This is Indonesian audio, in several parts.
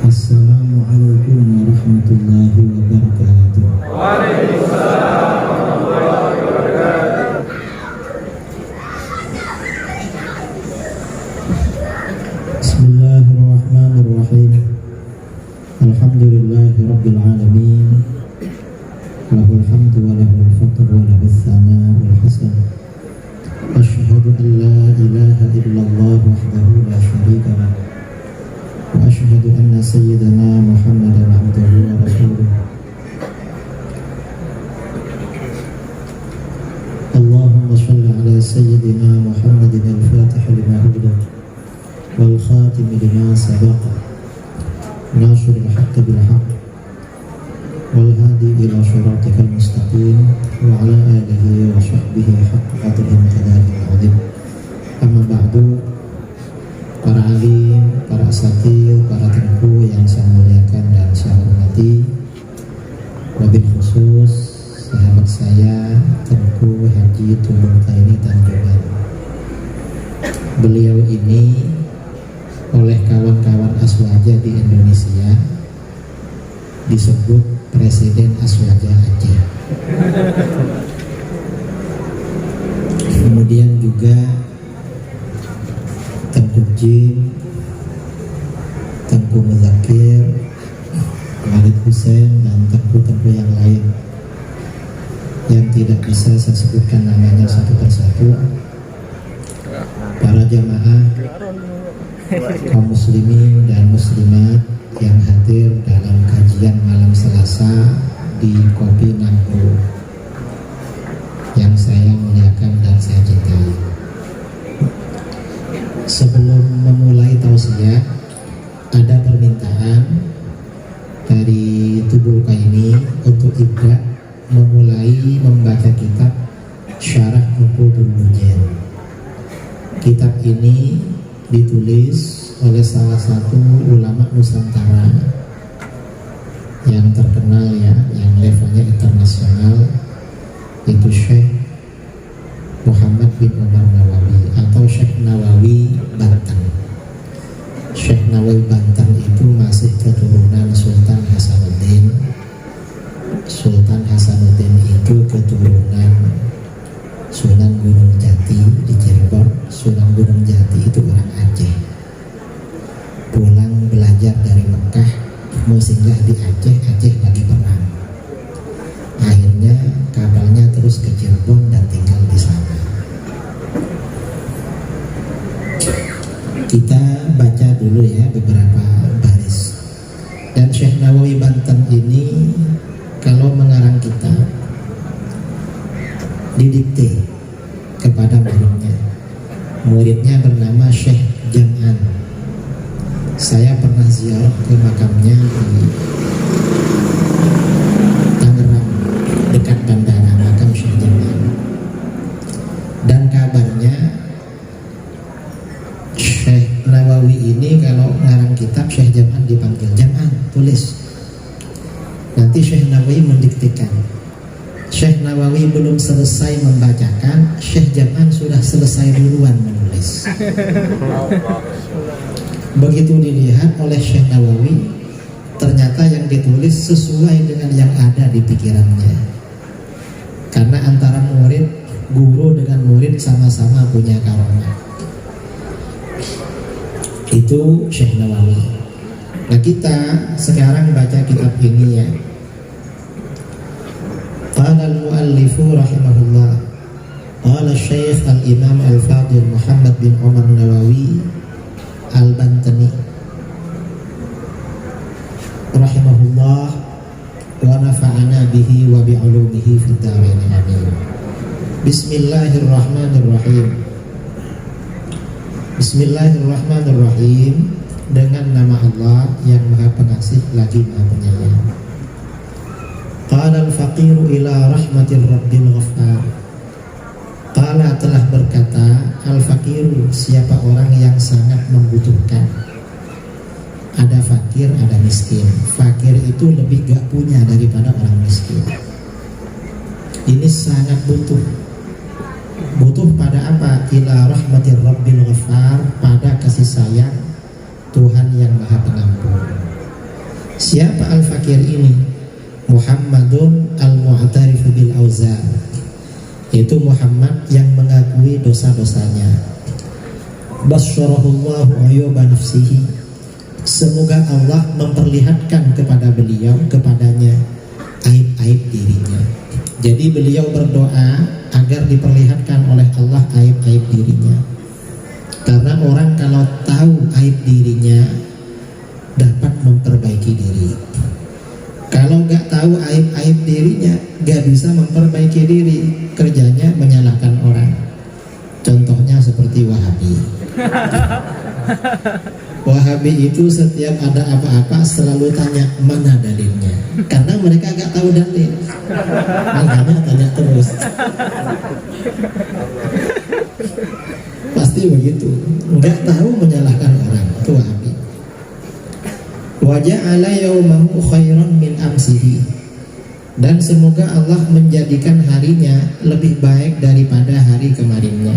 Assalamualaikum warahmatullahi wabarakatuh. Waalaikumsalam warahmatullahi wabarakatuh. Bismillahirrahmanirrahim. Alhamdulillahi rabbil alamin. Lahul hamdu wa lahul fadl wa lahus sana'ul hasan. Asyhadu an la ilaha illallah wahdahu la syarika lah. Wa asyhadu anna sayyidana Muhammadan abduhu wa rasuluh. Allahumma shalli ala sayyidina Muhammadin al-fatih lima ughliq wal khatim lima sabaqa nasiril haqqi bil haqq wal hadi ila shiratikal mustaqim wa ala alihi wa sahbihi haqqa qadrihi qadarihi azim. Amma ba'du. Para alim, para asatidz, para tengku yang saya muliakan dan saya hormati, wabil khusus sahabat saya Tengku Haji Tubul Kaini Tanjungan. Beliau ini oleh kawan-kawan Aswaja di Indonesia disebut Presiden Aswaja Aceh. Kemudian juga Tengku Jin, Tengku Muzakir, Walid Hussein, dan tengku-tengku yang lain yang tidak bisa saya sebutkan namanya satu persatu. Para jamaah kaum muslimin dan muslimat yang hadir dalam kajian malam Selasa di Kopi Nangku yang saya muliakan dan saya cintai. Sebelum memulai tausiah, ada permintaan dari Tubul Kaini untuk Ibda memulai membaca kitab Syarah Uqudul Mujan. Kitab ini ditulis oleh salah satu ulama Nusantara yang terkenal ya, yang levelnya internasional, itu Syekh Muhammad bin Umar Nawawi atau Syekh Nawawi Banten. Syekh Nawawi Banten itu masih keturunan Sultan Hasanuddin. Sultan Hasanuddin itu keturunan Sunan Gunung Jati di Cirebon. Sunan Gunung Jati itu orang Aceh. Pulang belajar dari Mekah, mau singgah di Aceh, Aceh lagi perang. Akhirnya kapalnya terus ke Cirebon dan tinggal di sana. Kita baca dulu ya beberapa baris. Dan Syekh Nawawi Banten ini kalau mengarang kitab didikte kepada muridnya. Muridnya bernama Syekh Jam'an. Saya pernah ziarah ke makamnya di Tangerang dekat bandara, makam Syekh Jam'an. Dan kabarnya Syekh Nawawi ini kalau ngarang kitab Syekh Jam'an dipanggil, Jam'an tulis. Nanti Syekh Nawawi mendiktikan. Syekh Nawawi belum selesai membacakan, Syekh Jam'an sudah selesai duluan menulis. Begitu dilihat oleh Syekh Nawawi, ternyata yang ditulis sesuai dengan yang ada di pikirannya. Karena antara murid, guru dengan murid sama-sama punya karamah. Itu Syekh Nawawi. Nah, kita sekarang baca kitab ini ya. Qala al-muallifu rahimahullah, qala Syekh al-Imam al-Fadil Muhammad bin Umar Nawawi al-Bantani rahimahullah wa nafa'ana bihi wa bi'ulumihi fid dharain amin. Bismillahirrahmanirrahim. Bismillahirrahmanirrahim. Dengan nama Allah yang Maha Pengasih lagi Maha Penyayang. Qala al-faqiru ila rahmatir rabbil ghaffar. Qala telah berkata al-faqiru, siapa orang yang sangat membutuhkan. Ada fakir, ada miskin. Fakir itu lebih gak punya daripada orang miskin. ini sangat butuh pada apa? Ila rahmatir rabbil ghafar, pada kasih sayang Tuhan yang maha pengampun. Siapa al-fakir ini? Muhammadun al-mu'tarifu bil auzar, itu Muhammad yang mengakui dosa-dosanya. Basyarahullahu uyuba nafsihi, semoga Allah memperlihatkan kepada beliau, kepadanya aib-aib dirinya. Jadi beliau berdoa agar diperlihatkan oleh Allah aib-aib dirinya. Karena orang kalau tahu aib dirinya dapat memperbaiki diri. Kalau nggak tahu aib-aib dirinya, nggak bisa memperbaiki diri, kerjanya menyalahkan orang. Contohnya seperti Wahabi. Wahabi itu setiap ada apa-apa selalu tanya mana dalilnya, karena mereka nggak tahu dalil, makanya tanya terus. Pasti begitu, nggak tahu menyalahkan orang, itu Wahabi. Wa ja'ala yaumahu khairan min amsihi, dan semoga Allah menjadikan harinya lebih baik daripada hari kemarinnya.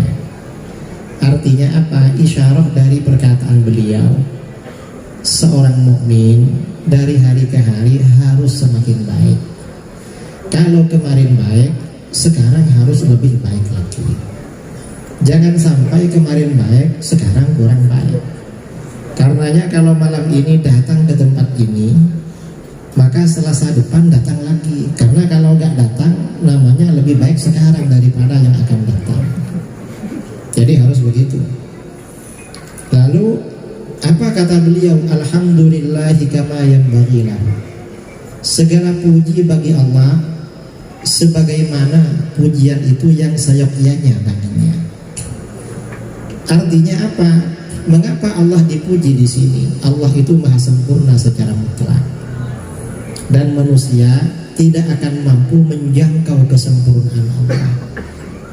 Artinya apa? Isyarah dari perkataan beliau, seorang mukmin dari hari ke hari harus semakin baik. Kalau kemarin baik, sekarang harus lebih baik lagi. Jangan sampai kemarin baik, sekarang kurang baik. Karenanya kalau malam ini datang ke tempat ini, maka Selasa depan datang lagi. Karena kalau nggak datang, namanya lebih baik sekarang daripada yang akan datang. Jadi harus begitu. Lalu apa kata beliau? Alhamdulillahi kama yanbaghi lahu. Segala puji bagi Allah sebagaimana pujian itu yang seyogyanya baginya. Artinya apa? Mengapa Allah dipuji di sini? Allah itu maha sempurna secara mutlak, dan manusia tidak akan mampu menjangkau kesempurnaan Allah.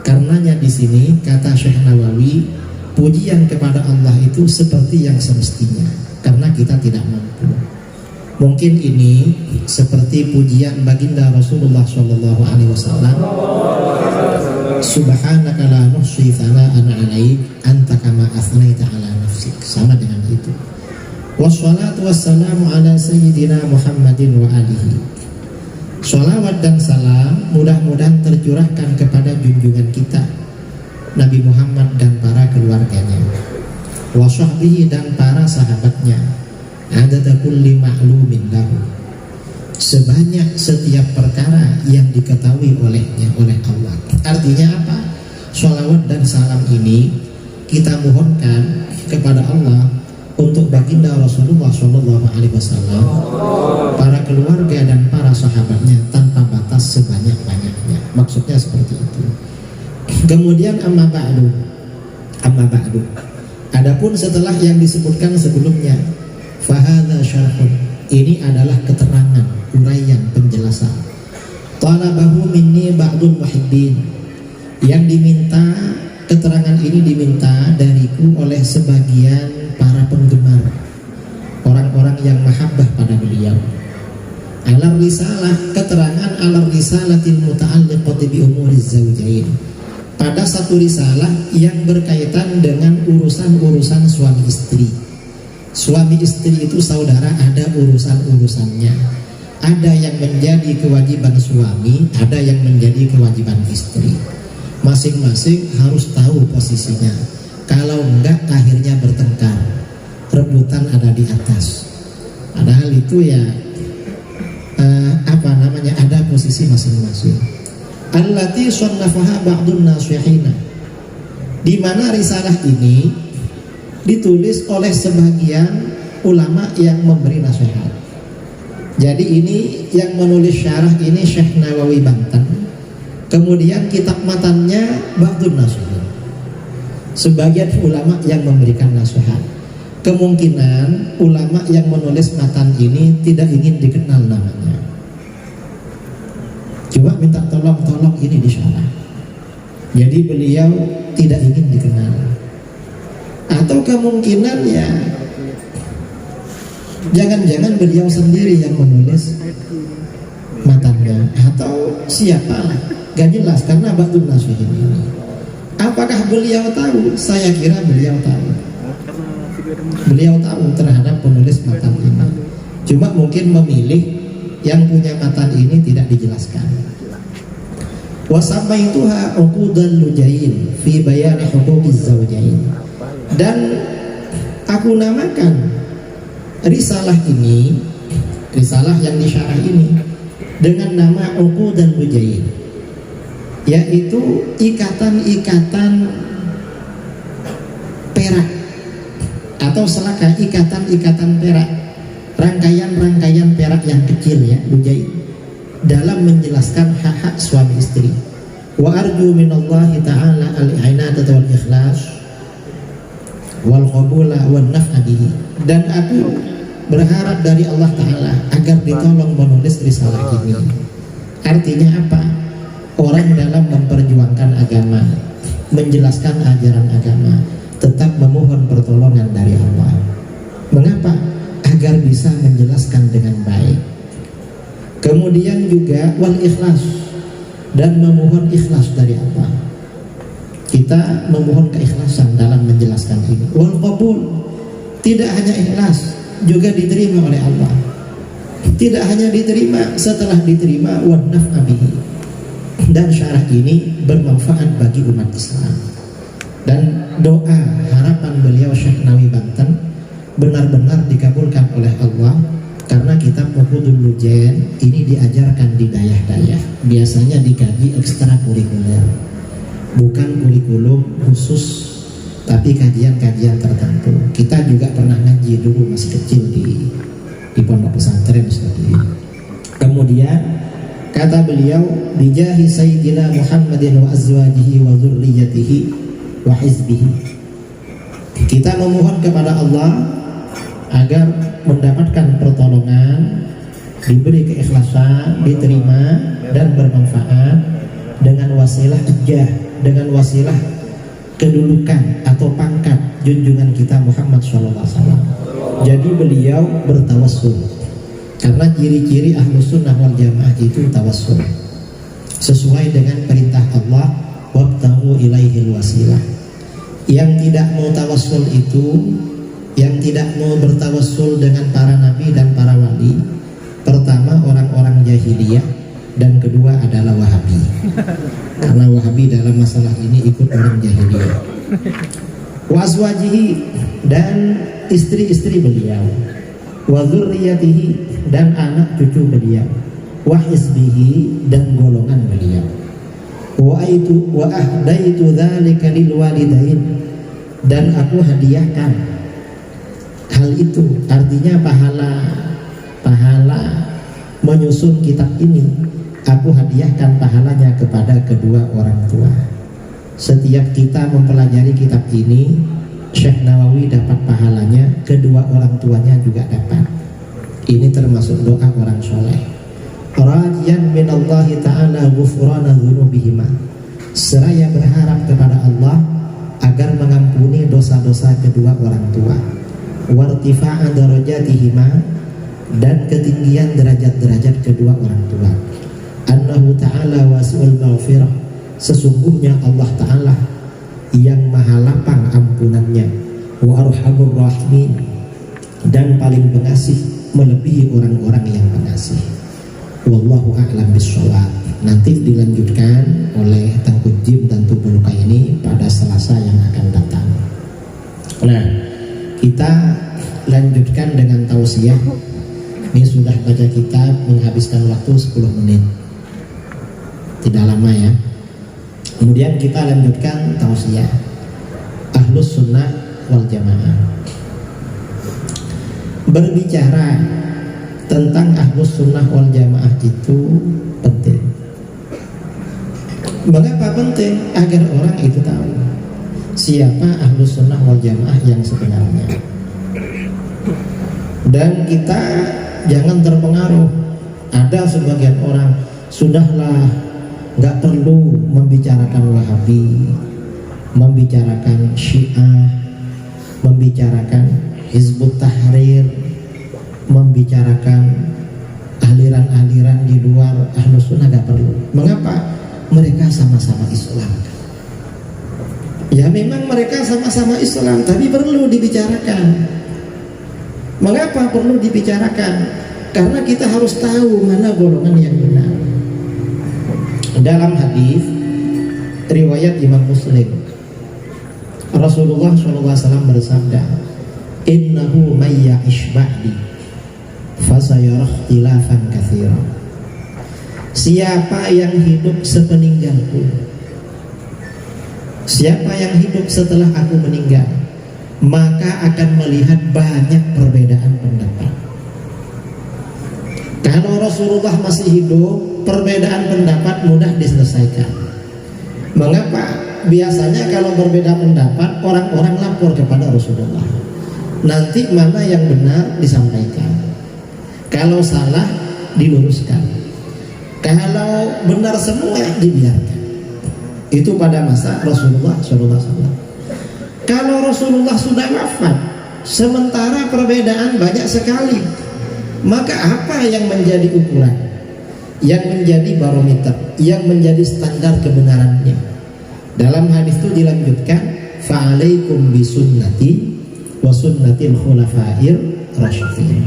Karenanya di sini kata Syekh Nawawi, pujian kepada Allah itu seperti yang semestinya, karena kita tidak mampu. Mungkin ini seperti pujian baginda Rasulullah SAW, Subhanaka la nuhsi thana'an 'alaik anta kama athnaita 'ala nafsik, sama dengan itu. Wassalatu wassalamu ala sayyidina Muhammadin wa alihi. Sholawat dan salam mudah-mudahan tercurahkan kepada junjungan kita Nabi Muhammad dan para keluarganya, wa sahbihi dan para sahabatnya, adada kulli ma'lumin lahu, sebanyak setiap perkara yang diketahui olehnya, oleh Allah. Artinya apa? Sholawat dan salam ini kita mohonkan kepada Allah untuk baginda Rasulullah SAW, para keluarga dan para sahabatnya tanpa batas sebanyak-banyaknya. Maksudnya seperti itu. Kemudian amma ba'du. Adapun setelah yang disebutkan sebelumnya, fahadha syarhun, ini adalah keterangan, uraian, penjelasan. Talabahu minni ba'dul muhibbin, yang diminta, keterangan ini diminta dariku oleh sebagian para penggemar, orang-orang yang mahabbah pada beliau. Alar risalah, keterangan alar risalatil muta'alliqati bi umuriz zawjain, pada satu risalah yang berkaitan dengan urusan-urusan suami istri. Suami istri itu saudara, ada urusan-urusannya. Ada yang menjadi kewajiban suami, ada yang menjadi kewajiban istri. Masing-masing harus tahu posisinya. Kalau enggak akhirnya bertengkar, rebutan ada di atas. Padahal itu ya ada posisi masing-masing. Allati sannafaha ba'dun nasihina, di mana risalah ini ditulis oleh sebagian ulama yang memberi nasihat. Jadi ini yang menulis syarah ini Syekh Nawawi Banten. Kemudian kitab matannya ba'dun nasihin, sebagian ulama yang memberikan nasihat. Kemungkinan ulama yang menulis matan ini tidak ingin dikenal namanya, coba minta tolong ini disyarah. Jadi beliau tidak ingin dikenal. Atau kemungkinan ya jangan-jangan beliau sendiri yang menulis matannya, atau siapa Gak jelas karena Ba'dun Nasihin ini. Apakah beliau tahu? Saya kira beliau tahu. Beliau tahu terhadap penulis matan ini. Cuma mungkin memilih yang punya matan ini tidak dijelaskan. Wasamaituha uqudal lujain fi bayani huquqiz zawjain. Dan aku namakan risalah ini, risalah yang disyarah ini dengan nama uqudal lujain, yaitu ikatan-ikatan perak atau selaka, ikatan-ikatan perak, rangkaian-rangkaian perak yang kecil ya, lujain, dalam menjelaskan hak-hak suami istri. Wa arju minallahi ta'ala al-i'anata wal ikhlas wal qabula wan naf'a bihi. Dan aku berharap dari Allah Ta'ala agar ditolong menulis risalah ini. Artinya apa? Orang dalam memperjuangkan agama, menjelaskan ajaran agama, tetap memohon pertolongan dari Allah. Mengapa? Agar bisa menjelaskan dengan baik. Kemudian juga wal ikhlas, dan memohon ikhlas dari Allah. Kita memohon keikhlasan dalam menjelaskan ini. Wal qabul, tidak hanya ikhlas, juga diterima oleh Allah. Tidak hanya diterima, setelah diterima wan naf'a bihi, dan syarah ini bermanfaat bagi umat Islam. Dan doa harapan beliau Syekh Nawawi Banten benar-benar dikabulkan oleh Allah, karena kitab Uqudul Lujain ini diajarkan di dayah-dayah, biasanya dikaji ekstrakurikuler, bukan kurikulum khusus, tapi kajian-kajian tertentu. Kita juga pernah ngaji dulu masih kecil di pondok pesantren seperti ini. Kemudian kata beliau, bijahi sayyidina Muhammadin wa azwajihi wa dzurriyyatihi wa hizbihi. Kita memohon kepada Allah agar mendapatkan pertolongan, diberi keikhlasan, diterima dan bermanfaat dengan wasilah ijah, dengan wasilah kedudukan atau pangkat junjungan kita Muhammad SAW. Jadi beliau bertawassul, karena ciri-ciri Ahlus Sunnah wal Jamaah itu tawassul sesuai dengan perintah Allah, wabtaghu ilaihil wasilah. Yang tidak mau tawassul itu, yang tidak mau bertawassul dengan para nabi dan para wali, pertama orang-orang jahiliyah, dan kedua adalah Wahabi. Karena Wahabi dalam masalah ini ikut orang jahiliyah. Wa azwajihi, dan istri-istri beliau, wa dzurriyyatihi, dan anak cucu beliau, wa hizbihi, dan golongan beliau. Wa ahdaitu dzalika lil walidain, dan aku hadiahkan hal itu, artinya pahala menyusun kitab ini, aku hadiahkan pahalanya kepada kedua orang tua. Setiap kita mempelajari kitab ini, Syekh Nawawi dapat pahalanya, kedua orang tuanya juga dapat. Ini termasuk doa orang soleh. Rajian minallahi ta'ala ghufrana dzunubihima, seraya berharap kepada Allah agar mengampuni dosa-dosa kedua orang tua. Wartifa'a darajatihima, dan ketinggian derajat-derajat kedua orang tua. Annahu ta'ala wasi'ul maghfirah, sesungguhnya Allah Ta'ala yang maha lapang ampunannya. Wa arhamur rahimin, dan paling pengasih melebihi orang-orang yang pengasih. Wallahu a'lam bishawab. Nanti dilanjutkan oleh Tengku Jim dan Tubuh Luka ini pada Selasa yang akan datang. Nah, kita lanjutkan dengan tausiah. Ini sudah baca kitab menghabiskan waktu 10 menit, tidak lama ya. Kemudian kita lanjutkan tausiah. Ahlus Sunnah wal Jamaah. Berbicara tentang Ahlus Sunnah wal Jamaah itu penting. Mengapa penting? Agar orang itu tahu siapa Ahlus Sunnah wal Jamaah yang sebenarnya. Dan kita jangan terpengaruh. Ada sebagian orang, sudahlah, nggak perlu membicarakan Wahabi, membicarakan Syiah, membicarakan Hizbut Tahrir, membicarakan aliran-aliran di luar Ahlus Sunnah, nggak perlu. Mengapa? mereka sama-sama Islam. Ya memang mereka sama-sama Islam, tapi perlu dibicarakan. Mengapa perlu dibicarakan? Karena kita harus tahu mana golongan yang benar. Dalam hadis riwayat Imam Muslim, Rasulullah SAW bersabda, "Innahu may ya'ish ba'di fasayara ikhtilafan katsiran." Siapa yang hidup sepeninggalku, siapa yang hidup setelah aku meninggal, maka akan melihat banyak perbedaan pendapat. Kalau Rasulullah masih hidup, perbedaan pendapat mudah diselesaikan. Mengapa? Biasanya kalau berbeda pendapat, orang-orang lapor kepada Rasulullah. Nanti mana yang benar disampaikan. Kalau salah diluruskan. Kalau benar semua dibiarkan. Itu pada masa Rasulullah SAW. Kalau Rasulullah sudah wafat, sementara perbedaan banyak sekali, maka apa yang menjadi ukuran, yang menjadi barometer, yang menjadi standar kebenarannya? Dalam hadis itu dilanjutkan, fa'alaikum bisunnati wa sunnatil khulafair rasyidin.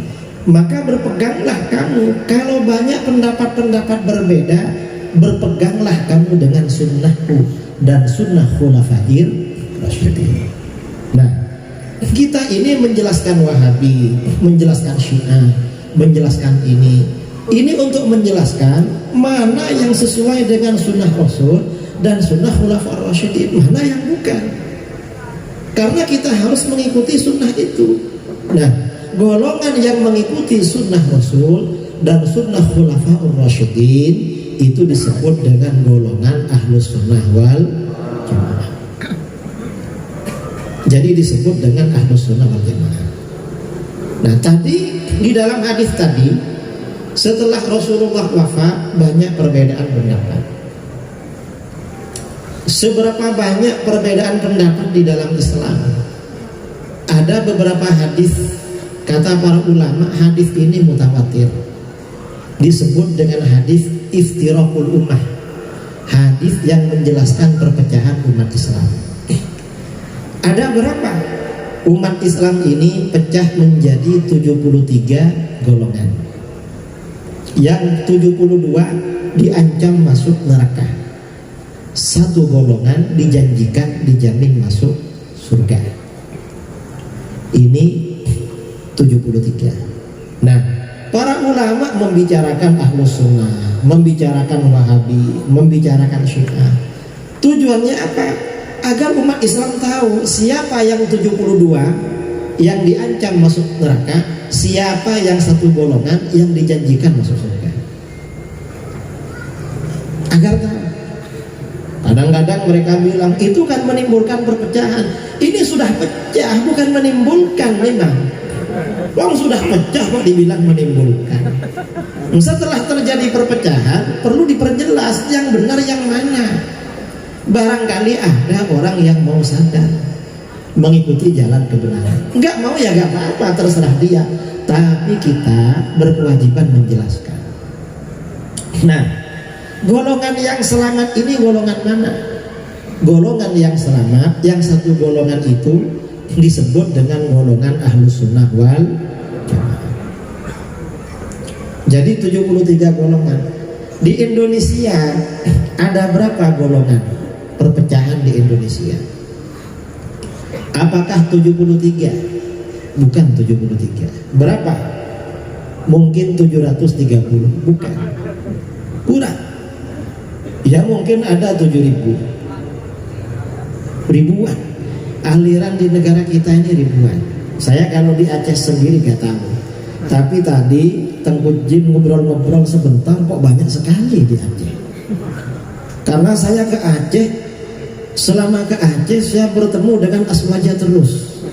Maka berpeganglah kamu, kalau banyak pendapat-pendapat berbeda, berpeganglah kamu dengan sunnahku dan sunnah khulafair rasyidin. Nah, kita ini menjelaskan Wahabi, menjelaskan Syiah, menjelaskan ini untuk menjelaskan mana yang sesuai dengan sunnah Rasul dan sunnah khulafair rasyidin, mana yang bukan. Karena kita harus mengikuti sunnah itu. Nah, golongan yang mengikuti sunnah Rasul dan sunnah khulafair rasyidin itu disebut dengan golongan ahlus sunnah wal jamaah. Jadi disebut dengan ahlus sunnah wal jamaah. Nah, tadi di dalam hadis tadi, setelah Rasulullah wafat banyak perbedaan pendapat. Seberapa banyak perbedaan pendapat di dalam Islam? Ada beberapa hadis, kata para ulama, hadis ini mutawatir. Disebut dengan hadis iftiraqul ummah, hadis yang menjelaskan perpecahan umat Islam. Ada berapa? Umat Islam ini pecah menjadi 73 golongan. Yang 72 diancam masuk neraka. Satu golongan dijanjikan dijamin masuk surga. Ini 73. Nah, para ulama membicarakan ahlus sunnah, membicarakan Wahabi, membicarakan Syiah. Tujuannya apa? Agar umat Islam tahu siapa yang 72 yang diancam masuk neraka, siapa yang satu golongan yang dijanjikan masuk surga. Agar tahu. Kadang-kadang mereka bilang itu kan menimbulkan perpecahan. Ini sudah pecah, bukan menimbulkan memang. Wong sudah pecah kok dibilang menimbulkan. Setelah terjadi perpecahan, perlu diperjelas yang benar yang mana. Barangkali ada orang yang mau sadar, mengikuti jalan kebenaran. Enggak mau ya enggak apa-apa, terserah dia. Tapi kita berkewajiban menjelaskan. Nah, golongan yang selamat ini golongan mana? Golongan yang selamat, yang satu golongan itu disebut dengan golongan ahlus sunnah wal jamaah. Jadi 73 golongan. Di Indonesia ada berapa golongan perpecahan di Indonesia? Apakah 73? Bukan 73. Berapa? Mungkin 730. Bukan. Kurang. Ya mungkin ada 7.000. Ribuan. Aliran di negara kita ini ribuan. Saya kalau di Aceh sendiri gak tahu. Tapi tadi Tengku Jin ngobrol-ngobrol sebentar, kok banyak sekali di Aceh. Karena saya ke Aceh, selama ke Aceh saya bertemu dengan aswaja terus.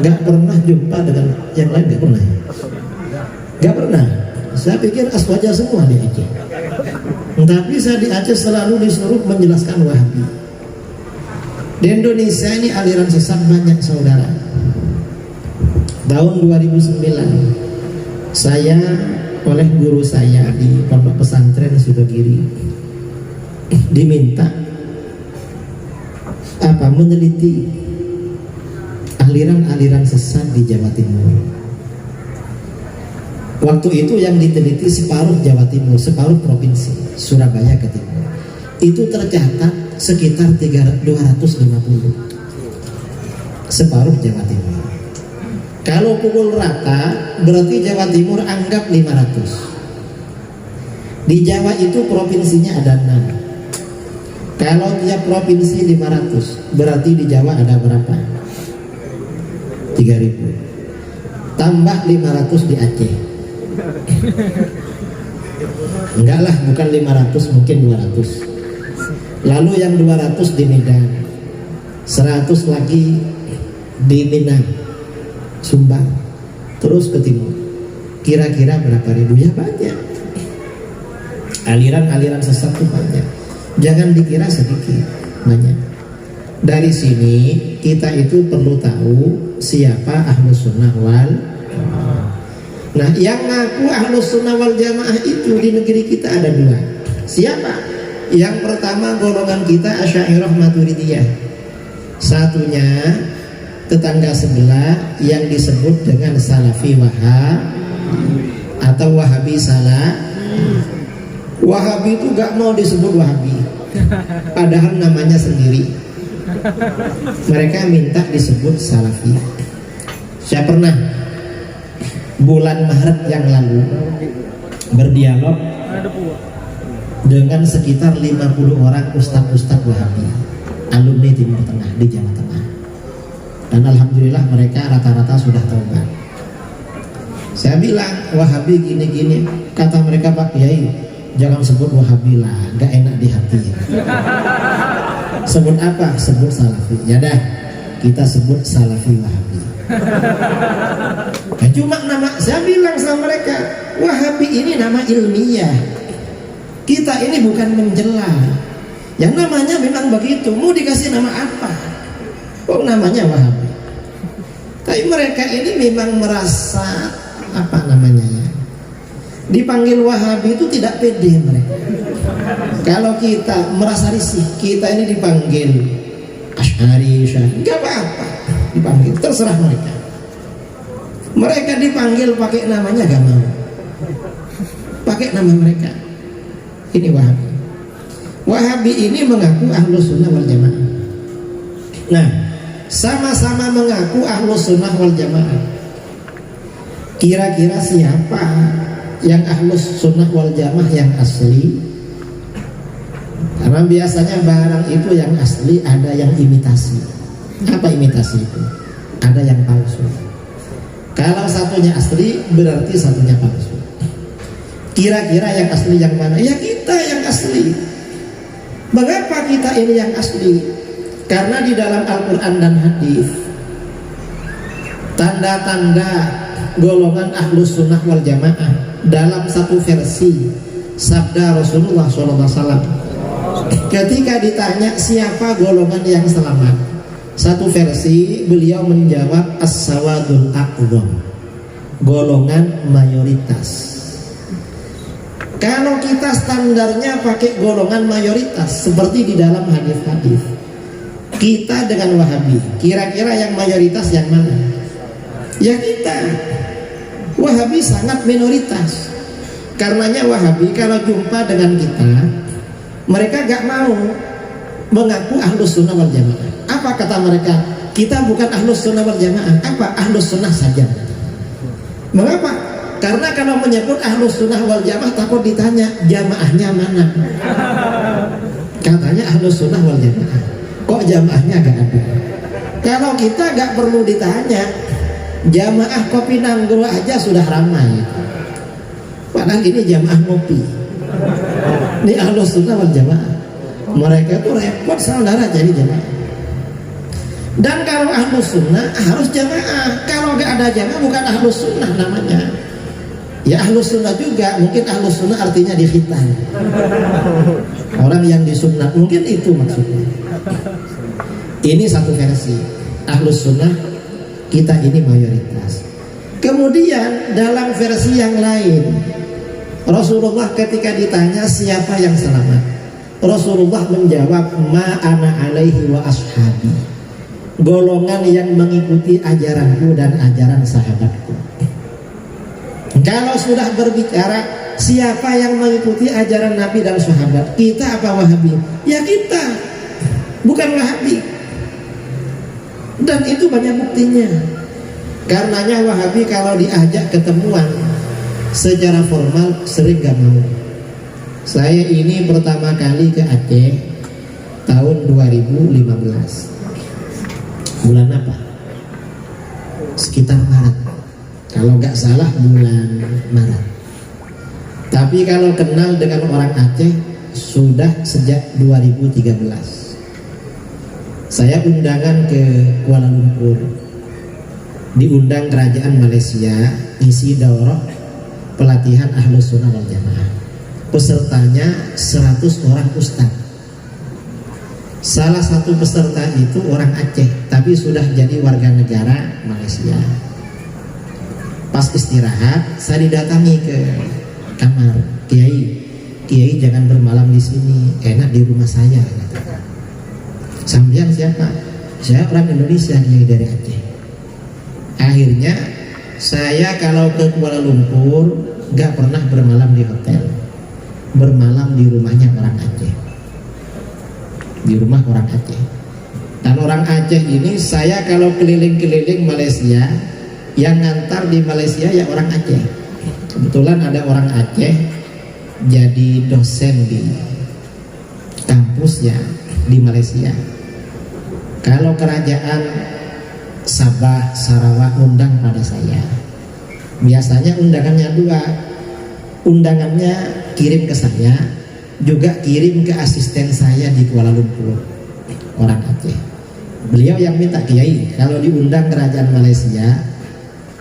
Gak pernah jumpa dengan yang lain, gak pernah. Gak pernah. Saya pikir aswaja semua di Aceh. Tapi saya di Aceh selalu disuruh menjelaskan Wahabi. Di Indonesia ini aliran sesat banyak, saudara. Tahun 2009 saya oleh guru saya di pondok pesantren Sudogiri diminta meneliti aliran-aliran sesat di Jawa Timur. Waktu itu yang diteliti separuh Jawa Timur, separuh provinsi Surabaya ke timur. Itu tercatat sekitar 250. Separuh Jawa Timur. Kalau pukul rata berarti Jawa Timur anggap 500. Di Jawa itu provinsinya ada 6. Kalau tiap provinsi 500, berarti di Jawa ada berapa? 3000. Tambah 500 di Aceh. Enggak lah, bukan 500, mungkin 200. Lalu yang 200 di Medan, 100 lagi di Minang, Sumbar, terus ke timur. Kira-kira berapa ribu? Ya banyak. Aliran-aliran sesat itu banyak. Jangan dikira sedikit, banyak. Dari sini kita itu perlu tahu siapa Ahlus Sunnah wal Jamaah. Nah, yang ngaku Ahlus Sunnah wal Jamaah itu di negeri kita ada 2. Siapa? Yang pertama golongan kita Asy'ariyah Maturidiyah. Satunya tetangga sebelah yang disebut dengan Salafi Wahabi atau Wahabi Salah. Wahabi itu gak mau disebut Wahabi, padahal namanya sendiri. Mereka minta disebut Salafi. Saya pernah bulan Maret yang lalu berdialog dengan sekitar 50 orang ustadz-ustadz Wahabi, alumni Timur Tengah di Jawa Tengah. Dan alhamdulillah mereka rata-rata sudah taubat. Saya bilang Wahabi gini-gini, kata mereka, Pak Kiai, jangan sebut Wahabi lah, gak enak di hati. Sebut apa? Sebut Salafi. Ya dah, kita sebut Salafi Wahabi. Ya, cuma nama, saya bilang sama mereka, Wahabi ini nama ilmiah. Kita ini bukan mencela. Yang namanya memang begitu. Mau dikasih nama apa? Oh, namanya Wahabi. Tapi mereka ini memang merasa apa namanya ya, dipanggil Wahabi itu tidak pede mereka. Kalau kita merasa risih, kita ini dipanggil Asy'ari, nggak apa-apa, dipanggil, terserah mereka. Mereka dipanggil pakai namanya gak mau, pakai nama mereka. Ini Wahabi. Wahabi ini mengaku Ahlus Sunnah wal Jamaah. Nah, sama-sama mengaku Ahlus Sunnah wal Jamaah. Kira-kira siapa yang Ahlus Sunnah wal Jamaah yang asli? Karena biasanya barang itu yang asli ada yang imitasi. Apa imitasi itu? Ada yang palsu. Kalau satunya asli berarti satunya palsu. Kira-kira yang asli yang mana? Ya kita yang asli. Mengapa kita ini yang asli? Karena di dalam Al-Quran dan hadis tanda-tanda golongan Ahlus Sunnah wal Jamaah dalam satu versi sabda Rasulullah SAW. Ketika ditanya siapa golongan yang selamat, satu versi beliau menjawab as-sawadul aqdham, golongan mayoritas. Kalau kita standarnya pakai golongan mayoritas seperti di dalam hadis-hadis, kita dengan Wahabi, kira-kira yang mayoritas yang mana? Ya kita. Wahabi sangat minoritas. Karenanya Wahabi kalau jumpa dengan kita, mereka gak mau mengaku Ahlus Sunnah wal Jamaah. Apa kata mereka? Kita bukan Ahlus Sunnah wal Jamaah. Apa? Ahlus Sunnah saja. Mengapa? Karena kalau menyebut Ahlus Sunnah wal Jamaah takut ditanya jamaahnya mana. Katanya Ahlus Sunnah wal Jamaah, kok jamaahnya gak ada. Kalau kita gak perlu ditanya, jamaah kopi Nanggro aja sudah ramai. Padahal ini jamaah ngopi. Ini Ahlus Sunnah wal Jamaah. Mereka tuh repot saudara jadi jamaah. Dan kalau Ahlus Sunnah harus jamaah. Kalau gak ada jamaah bukan Ahlus Sunnah namanya. Ya Ahlus Sunnah juga, mungkin Ahlus Sunnah artinya dikhitan. Orang yang disunat, mungkin itu maksudnya. Ini satu versi. Ahlus Sunnah kita ini mayoritas. Kemudian dalam versi yang lain, Rasulullah ketika ditanya siapa yang selamat, Rasulullah menjawab, ma ana alaihi wa ashabi, golongan yang mengikuti ajaranku dan ajaran sahabatku. Kalau sudah berbicara siapa yang mengikuti ajaran Nabi dan sahabat, kita apa Wahabi? Ya kita, bukan Wahabi. Dan itu banyak buktinya. Karenanya Wahabi kalau diajak ketemuan secara formal sering gak mau. Saya ini pertama kali ke Aceh tahun 2015. Bulan apa? Sekitar Maret. Kalau nggak salah bulan Maret. Tapi kalau kenal dengan orang Aceh sudah sejak 2013. Saya undangan ke Kuala Lumpur. Diundang kerajaan Malaysia isi daurah pelatihan Ahlus Sunnah wal Jamaah. Pesertanya 100 orang ustaz. Salah satu peserta itu orang Aceh, tapi sudah jadi warga negara Malaysia. Pas istirahat, saya didatangi ke kamar. Kiai jangan bermalam di sini, enak di rumah saya. Sambian siapa? Saya orang Indonesia, Kiai dari Aceh. Akhirnya saya kalau ke Kuala Lumpur gak pernah bermalam di hotel, bermalam di rumahnya orang Aceh, di rumah orang Aceh. Dan orang Aceh ini saya kalau keliling-keliling Malaysia, yang ngantar di Malaysia ya orang Aceh. Kebetulan ada orang Aceh jadi dosen di kampusnya di Malaysia. Kalau kerajaan Sabah, Sarawak undang pada saya, biasanya undangannya dua. Undangannya kirim ke saya, juga kirim ke asisten saya di Kuala Lumpur, orang Aceh. Beliau yang minta, Kiai kalau diundang kerajaan Malaysia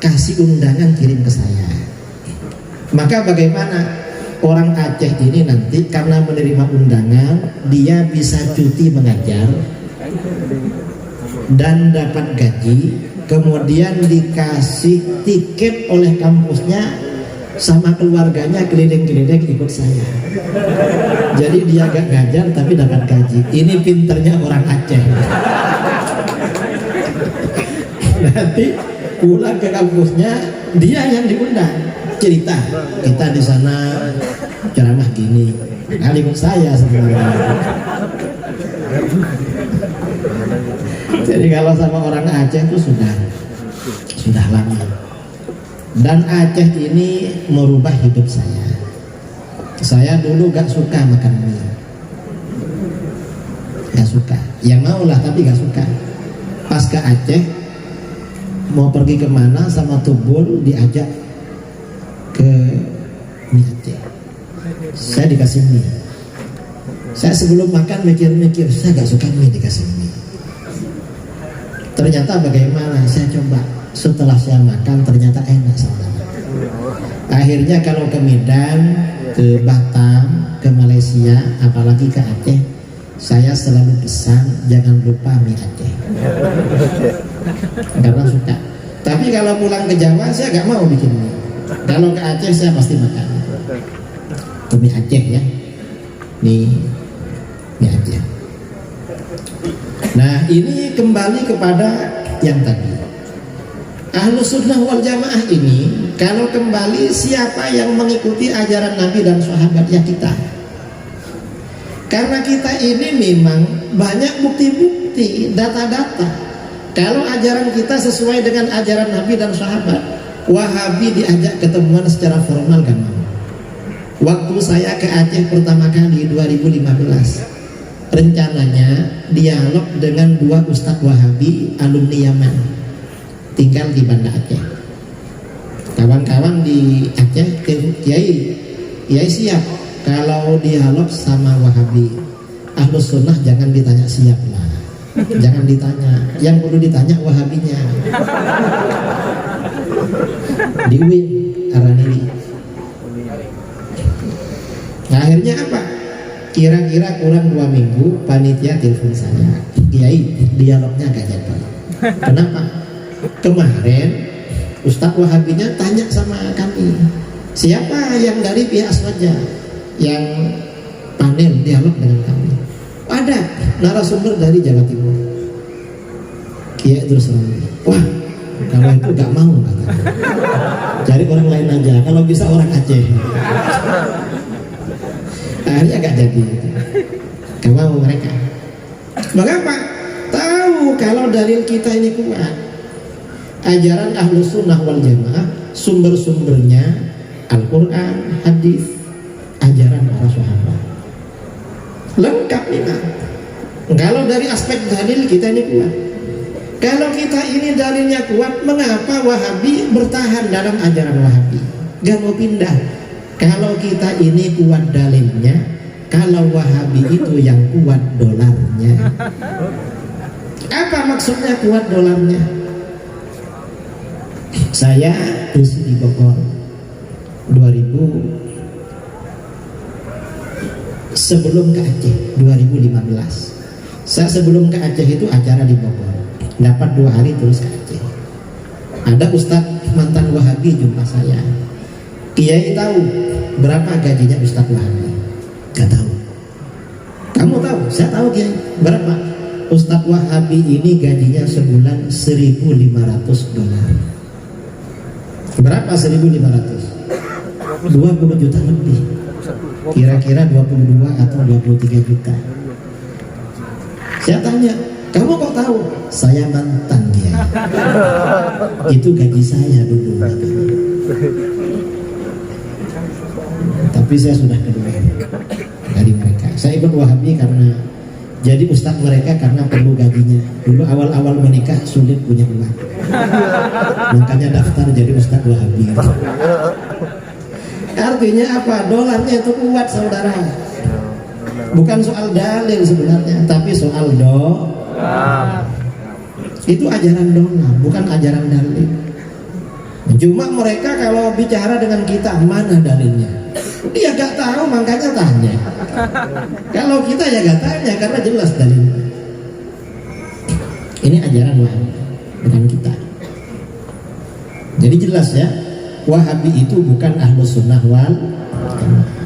kasih undangan kirim ke saya. Maka bagaimana orang Aceh ini nanti karena menerima undangan dia bisa cuti mengajar dan dapat gaji, kemudian dikasih tiket oleh kampusnya sama keluarganya keliling-keliling ikut saya. Jadi dia gak ngajar tapi dapat gaji. Ini pinternya orang Aceh. Nanti pulang ke kampusnya dia yang diundang, cerita kita di sana ceramah gini, kali ikut saya sebenarnya. Jadi kalau sama orang Aceh itu sudah lama. Dan Aceh ini merubah hidup saya. Saya dulu gak suka makan mie, gak suka. Ya maulah tapi gak suka. Pas ke Aceh mau pergi kemana sama Tubul diajak ke mie Aceh. Saya dikasih mie. Saya sebelum makan mikir-mikir, saya gak suka mie dikasih mie. Ternyata bagaimana? Saya coba. Setelah saya makan ternyata enak sama. Akhirnya kalau ke Medan, ke Batam, ke Malaysia, apalagi ke Aceh, saya selalu pesan jangan lupa mie Aceh. Karena suka. Tapi kalau pulang ke Jawa saya gak mau bikin mie. Kalau ke Aceh saya pasti makan. Ke mie Aceh ya. Nih mie Aceh. Nah ini kembali kepada yang tadi. Ahlus Sunnah wal Jamaah ini kalau kembali siapa yang mengikuti ajaran Nabi dan sahabat ya kita. Karena kita ini memang banyak bukti-bukti, data-data. Kalau ajaran kita sesuai dengan ajaran Nabi dan sahabat, Wahabi diajak ketemuan secara formal kan mau. Waktu saya ke Aceh pertama kali 2015, rencananya dialog dengan 2 ustadz Wahabi alumni Yaman, tinggal di Banda Aceh. Kawan-kawan di Aceh, Kiai siap kalau dialog sama Wahabi. Ahlus Sunnah jangan ditanya siap lah, jangan ditanya, yang perlu ditanya Wahabinya. Di UIN Araniri. Nah, akhirnya apa? Kira-kira kurang 2 minggu panitia telepon saya, Kiai dialognya gak jadi. Kenapa? Kemarin Ustadz Wahabinya tanya sama kami, siapa yang dari pihak Aswaja yang panel dialog dengan kami. Ada narasumber dari Jawa Timur, Kiai terus terang, wah kalau itu gak mau katanya, cari orang lain aja, kalau bisa orang Aceh. Akhirnya gak jadi, gak mau mereka. Mengapa? Tahu kalau dalil kita ini kuat. Ajaran Ahlus Sunnah wal Jamaah sumber-sumbernya Al-Quran, hadis, ajaran para sahabat. Lengkap memang. Kalau dari aspek dalil kita ini kuat. Kalau kita ini dalilnya kuat, mengapa Wahabi bertahan dalam ajaran Wahabi? Gak mau pindah. Kalau kita ini kuat dalilnya, kalau Wahabi itu yang kuat dolarnya. Apa maksudnya kuat dolarnya? Saya isi di Bogor 2000 sebelum ke Aceh 2015. Saya sebelum ke Aceh itu acara di Bogor, dapat 2 hari terus ke Aceh. Ada Ustadz mantan Wahabi jumpa saya. Kiai tahu berapa gajinya Ustadz Wahabi? Gak tahu. Kamu tahu? Saya tahu Kiai. Berapa? Ustadz Wahabi ini gajinya sebulan $1.500. Berapa 1.500? 20 juta lebih. Kira-kira 22 atau 23 juta. Saya tanya, kamu kok tahu? Saya mantan dia. Itu gaji saya dulu. Tapi saya sudah kedua dari mereka. Saya ikut Wahabi karena jadi ustadz mereka karena perlu gajinya. Dulu awal-awal menikah sulit punya uang, makanya daftar jadi ustadz Wahabi. Artinya apa? Dolarnya itu kuat saudara. Bukan soal dalil sebenarnya, tapi soal dolar. Itu ajaran dolar, bukan ajaran dalil. Cuma mereka kalau bicara dengan kita, mana dalilnya? Dia gak tahu, makanya tanya. Kalau kita ya gak tanya, karena jelas dalilnya. Ini ajaran Wahabi, bukan kita. Jadi jelas ya, Wahabi itu bukan Ahlus Sunnah wal Jamaah.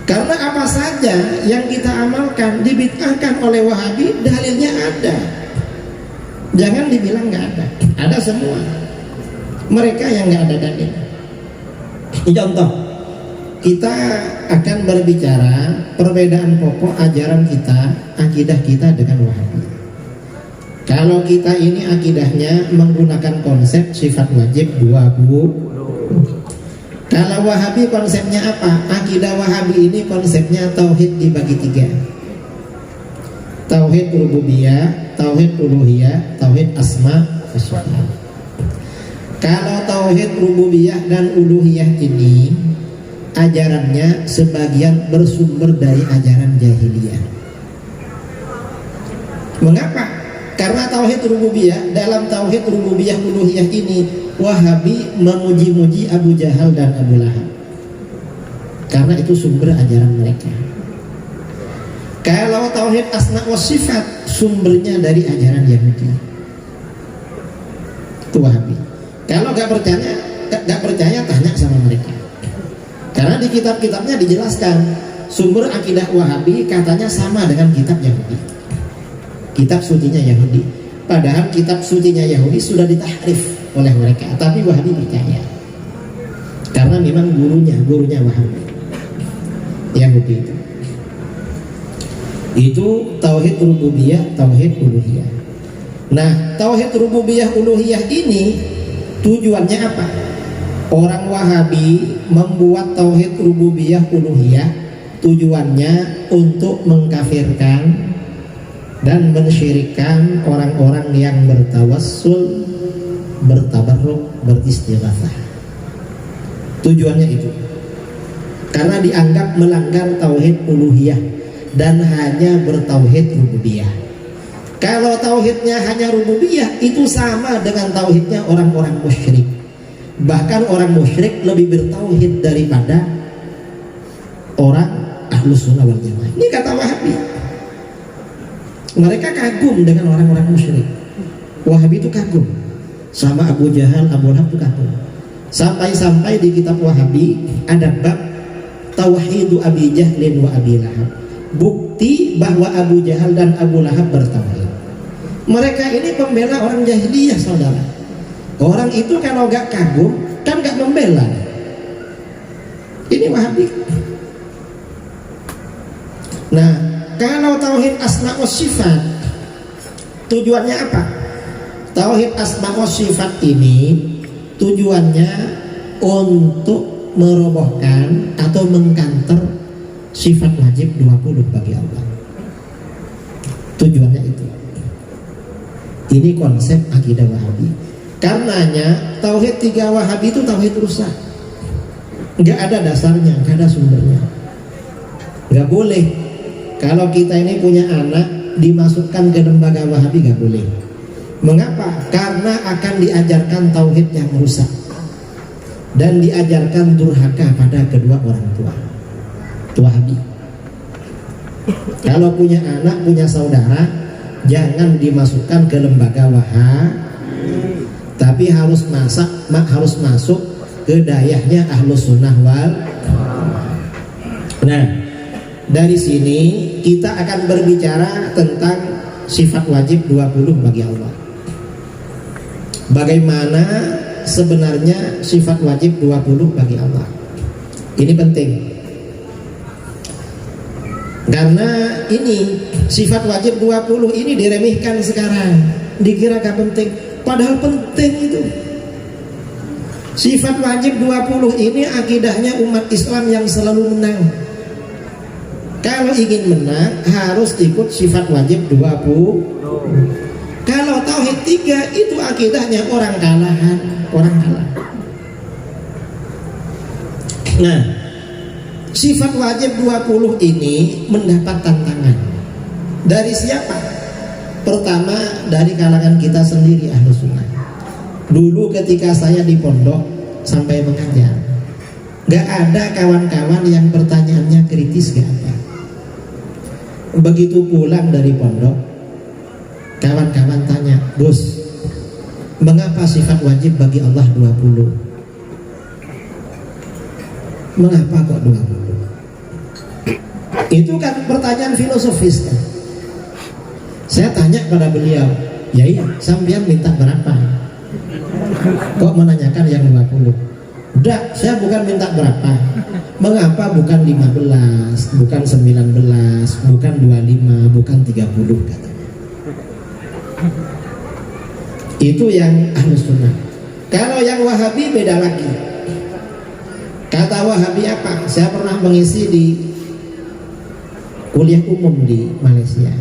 Karena apa saja yang kita amalkan dibid'ahkan oleh Wahabi, dalilnya ada. Jangan dibilang gak ada, ada semua. Mereka yang gak ada dalil. Contoh, kita akan berbicara perbedaan pokok ajaran kita, akidah kita dengan Wahabi. Kalau kita ini akidahnya menggunakan konsep sifat wajib 20. Kalau Wahabi konsepnya apa? Akidah Wahabi ini konsepnya tauhid dibagi 3. Tauhid rububiyah, tauhid uluhiyah, tauhid asma wa sifat. Kalau tauhid rububiyah dan uluhiyah ini ajarannya sebagian bersumber dari ajaran jahiliyah. Mengapa? Karena tauhid rububiyah, dalam tauhid rububiyah uluhiyah ini Wahabi memuji-muji Abu Jahal dan Abu Lahab. Karena itu sumber ajaran mereka. Kalau tauhid asma wa sifat sumbernya dari ajaran Yahudi. Itu Wahabi. Kalau gak percaya tanya sama mereka. Karena di kitab-kitabnya dijelaskan sumber akidah Wahabi katanya sama dengan kitab Yahudi, kitab sucinya Yahudi. Padahal kitab sucinya Yahudi sudah ditahrif oleh mereka, tapi Wahabi percaya karena memang gurunya Wahabi Yahudi itu tauhid rububiyah, tauhid uluhiyah. Nah, tauhid rububiyah uluhiyah ini tujuannya apa? Orang Wahabi membuat tauhid rububiyah uluhiyah tujuannya untuk mengkafirkan dan mensyirikkan orang-orang yang bertawassul, bertabarruk, beristighatsah. Tujuannya itu. Karena dianggap melanggar tauhid uluhiyah dan hanya bertauhid rububiyah. Kalau tauhidnya hanya rububiyah, itu sama dengan tauhidnya orang-orang musyrik. Bahkan orang musyrik lebih bertauhid daripada orang Ahlus Sunnah wal Jamaah. Ini kata Wahabi. Mereka kagum dengan orang-orang musyrik. Wahabi itu kagum sama Abu Jahal, Abu Lahab itu kagum. Sampai-sampai di kitab Wahabi ada bab tauhidu Abi Jahlin wa Abi Lahab. bukti bahwa Abu Jahal dan Abu Lahab bertauhid. Mereka ini pembela orang jahiliyah, saudara. Orang itu kalau gak kagum kan gak membela. Ini Wahabi. Nah, kalau tauhid asma wa sifat tujuannya apa? Tauhid asma wa sifat ini tujuannya untuk merobohkan atau mengkanter sifat wajib 20 bagi Allah. Tujuannya itu. Ini konsep akidah Wahabi. Karenanya tauhid 3 Wahabi itu tauhid rusak. Nggak ada dasarnya, nggak ada sumbernya. Nggak boleh. Kalau kita ini punya anak dimasukkan ke lembaga Wahabi, nggak boleh. Mengapa? Karena akan diajarkan tauhid yang rusak dan diajarkan durhaka pada kedua orang tua. Wahabi. Kalau punya anak, punya saudara, jangan dimasukkan ke lembaga Wahabi, tapi harus masuk ke dayahnya Ahlus Sunnah wal. Nah, dari sini kita akan berbicara tentang sifat wajib 20 bagi Allah. Bagaimana sebenarnya sifat wajib 20 bagi Allah? Ini penting. Karena ini sifat wajib 20 ini diremehkan sekarang, dikira gak penting, padahal penting itu. Sifat wajib 20 ini akidahnya umat Islam yang selalu menang. Kalau ingin menang harus ikut sifat wajib 20. Kalau tauhid 3 itu akidahnya orang kalahan, orang kalah. Nah, sifat wajib 20 ini mendapat tantangan. Dari siapa? Pertama dari kalangan kita sendiri Ahlus Sunnah. Dulu ketika saya di pondok sampai mengajar, gak ada kawan-kawan yang pertanyaannya kritis gak ada. Begitu pulang dari pondok, kawan-kawan tanya, Gus, mengapa sifat wajib bagi Allah 20? Mengapa kok 20? Itu kan pertanyaan filosofis kan? Saya tanya pada beliau, ya iya, sampean minta berapa? Kok menanyakan yang 20? Udah, saya bukan minta berapa. Mengapa bukan 15, bukan 19, bukan 25, bukan 30 katanya. Itu yang Ahlus Sunnah. Kalau yang Wahabi beda lagi. Kata Wahabi apa? Saya pernah mengisi di kuliah umum di Malaysia.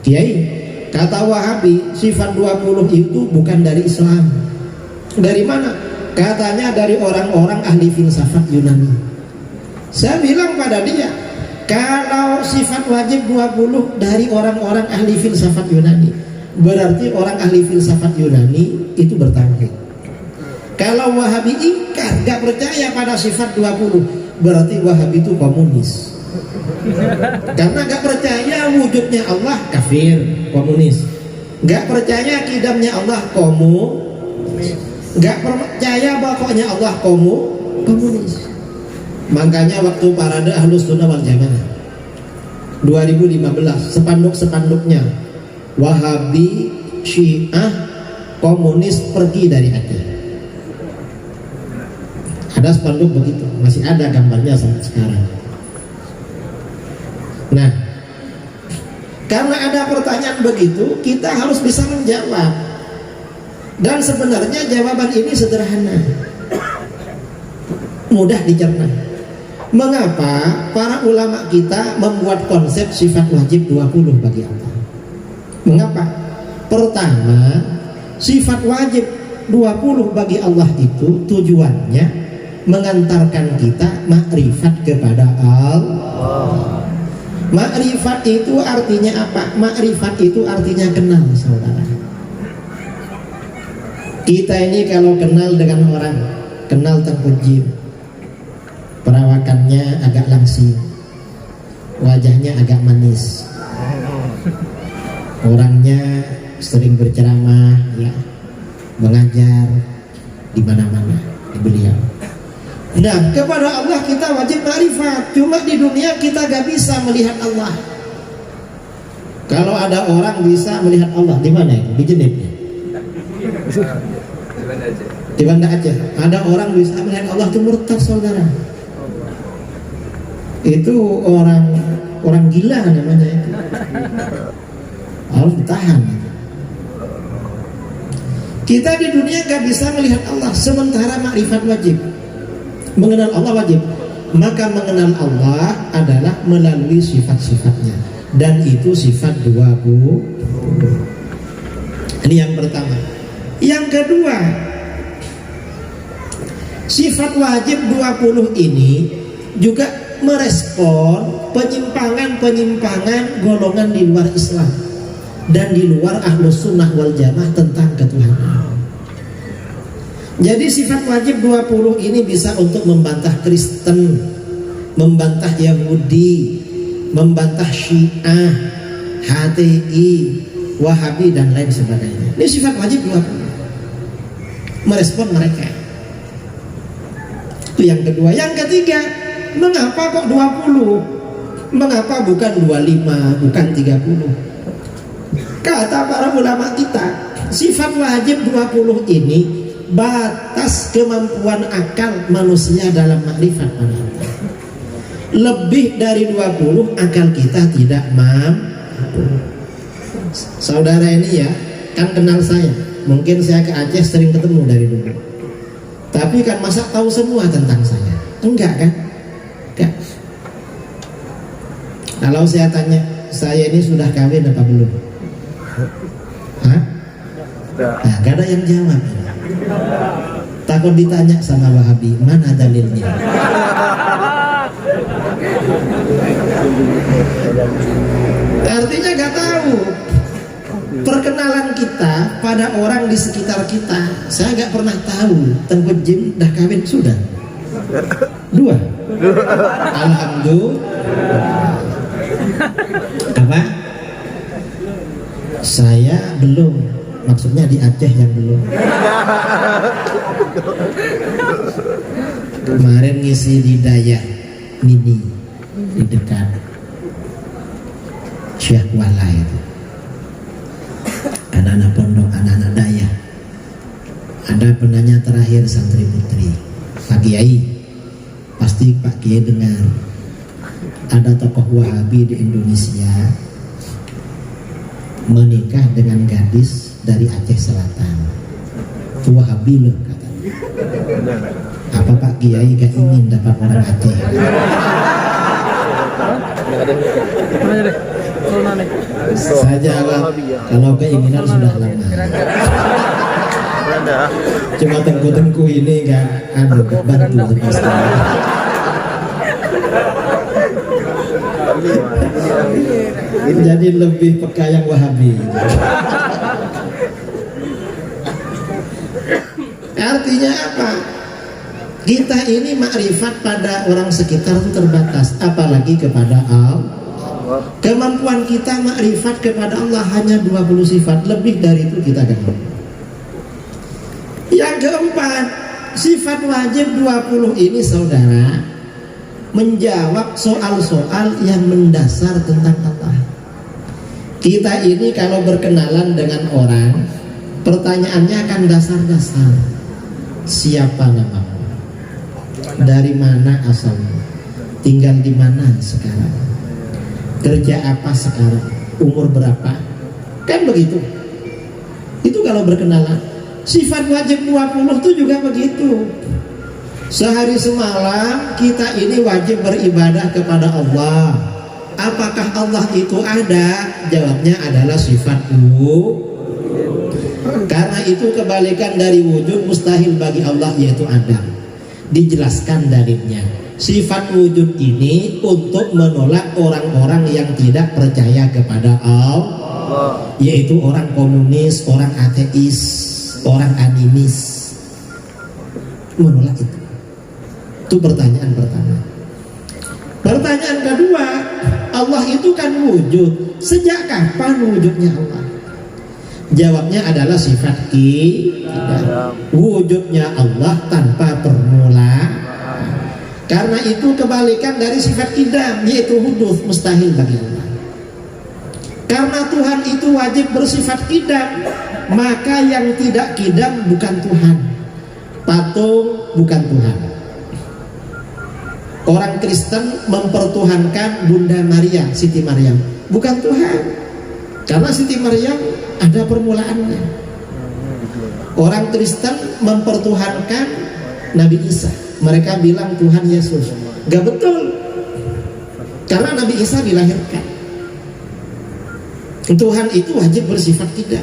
Kiai, kata Wahabi sifat 20 itu bukan dari Islam. Dari mana? Katanya dari orang-orang ahli filsafat Yunani. Saya bilang pada dia, kalau sifat wajib 20 dari orang-orang ahli filsafat Yunani, berarti orang ahli filsafat Yunani itu bertauhid. Kalau Wahabi ingkar, gak percaya pada sifat 20, berarti Wahabi itu komunis. Karena gak percaya wujudnya Allah, kafir, komunis. Gak percaya kidamnya Allah, gak percaya pokoknya Allah, komunis. Makanya waktu parade Ahlus Sunnah wal Jamaah 2015, spanduk-spanduknya Wahabi, Syiah, komunis pergi dari Aceh. Ada spanduk begitu, masih ada gambarnya sampai sekarang. Nah, karena ada pertanyaan begitu, kita harus bisa menjawab. Dan sebenarnya jawaban ini sederhana, mudah dicerna. Mengapa para ulama kita membuat konsep sifat wajib 20 bagi Allah? Mengapa? Pertama, sifat wajib 20 bagi Allah itu tujuannya mengantarkan kita makrifat kepada Allah. Makrifat itu artinya apa? Makrifat itu artinya kenal, saudara. Kita ini kalau kenal dengan orang, kenal Tengku Jim, perawakannya agak langsing, wajahnya agak manis, orangnya sering berceramah, ya, mengajar di mana-mana, beliau. Nah, kepada Allah kita wajib makrifat. Cuma di dunia kita gak bisa melihat Allah. Kalau ada orang bisa melihat Allah, di mana itu? Di Jenib. Di Banda Aceh. Ada orang bisa melihat Allah, itu murtad saudara. Itu orang gila namanya itu. Harus ditahan. Kita di dunia gak bisa melihat Allah, sementara makrifat wajib. Mengenal Allah wajib. Maka mengenal Allah adalah melalui sifat-sifatnya, dan itu sifat 20. Ini yang pertama. Yang kedua, sifat wajib 20 ini juga merespon penyimpangan-penyimpangan golongan di luar Islam dan di luar Ahlus Sunnah wal Jamaah tentang ketuhanan. Jadi sifat wajib 20 ini bisa untuk membantah Kristen, membantah Yahudi, membantah Syiah, HTI, Wahabi dan lain sebagainya. Ini sifat wajib 20. Merespon mereka. Itu yang kedua. Yang ketiga, mengapa kok 20? Mengapa bukan 25, bukan 30? Kata para ulama kita, sifat wajib 20 ini batas kemampuan akal manusia dalam makrifat pada Allah. Lebih dari 20 akal kita tidak mampu. Saudara ini ya kan kenal saya, mungkin saya ke Aceh sering ketemu dari dulu, tapi kan masa tahu semua tentang saya? Enggak kan? Enggak. Kalau saya tanya, saya ini sudah kawin apa belum? Hah? Nah, gak ada yang jawab. Takut ditanya sama Wahabi, mana dalilnya? Artinya gak tahu. Perkenalan kita pada orang di sekitar kita, saya gak pernah tahu Tengku Jim dah kawin sudah 2. Alhamdulillah. Apa? Saya belum. Maksudnya di Aceh yang belum. Kemarin ngisi di Dayak Mini di dekat Syekh Wala itu. Anak-anak pondok, anak-anak Dayak. Ada penanya terakhir santri putri, Pak Kiai, pasti Pak Kiai dengar ada tokoh Wahabi di Indonesia menikah dengan gadis dari Aceh Selatan. Itu Wahabi loh katanya. Apa Pak Kiai gak ingin dapat orang Aceh? Saya jawab, kalau keinginan sudah lama. Cuma tengku-tengku ini gak bantu pasti. Jadi lebih peka yang Wahabi. Artinya apa? Kita ini makrifat pada orang sekitar itu terbatas, apalagi kepada Allah. Kemampuan kita makrifat kepada Allah hanya 20 sifat, lebih dari itu kita gak mampu. Yang keempat, sifat wajib 20 ini saudara menjawab soal-soal yang mendasar tentang Allah. Kita ini kalau berkenalan dengan orang, pertanyaannya akan dasar-dasar. Siapa namamu? Dari mana asalmu? Tinggal di mana sekarang? Kerja apa sekarang? Umur berapa? Kan begitu. Itu kalau berkenalan. Sifat wajib 20 itu juga begitu. Sehari semalam kita ini wajib beribadah kepada Allah. Apakah Allah itu ada? Jawabnya adalah sifat wujud. Karena itu kebalikan dari wujud, mustahil bagi Allah, yaitu ada. Dijelaskan dalilnya. Sifat wujud ini untuk menolak orang-orang yang tidak percaya kepada Allah, yaitu orang komunis, orang ateis, orang animis. Menolak itu. Itu pertanyaan pertama. Pertanyaan kedua, Allah itu kan wujud. Sejak kapan wujudnya Allah? Jawabnya adalah sifat tidak. Wujudnya Allah tanpa permulaan. Karena itu kebalikan dari sifat kidam, yaitu hudus, mustahil bagi Allah. Karena Tuhan itu wajib bersifat kidam, maka yang tidak kidam bukan Tuhan. Patung bukan Tuhan. Orang Kristen mempertuhankan Bunda Maria, Siti Maryam, bukan Tuhan. Karena Siti Maryam ada permulaannya. Orang Kristen mempertuhankan Nabi Isa, mereka bilang Tuhan Yesus. Gak betul. Karena Nabi Isa dilahirkan. Tuhan itu wajib bersifat kidam.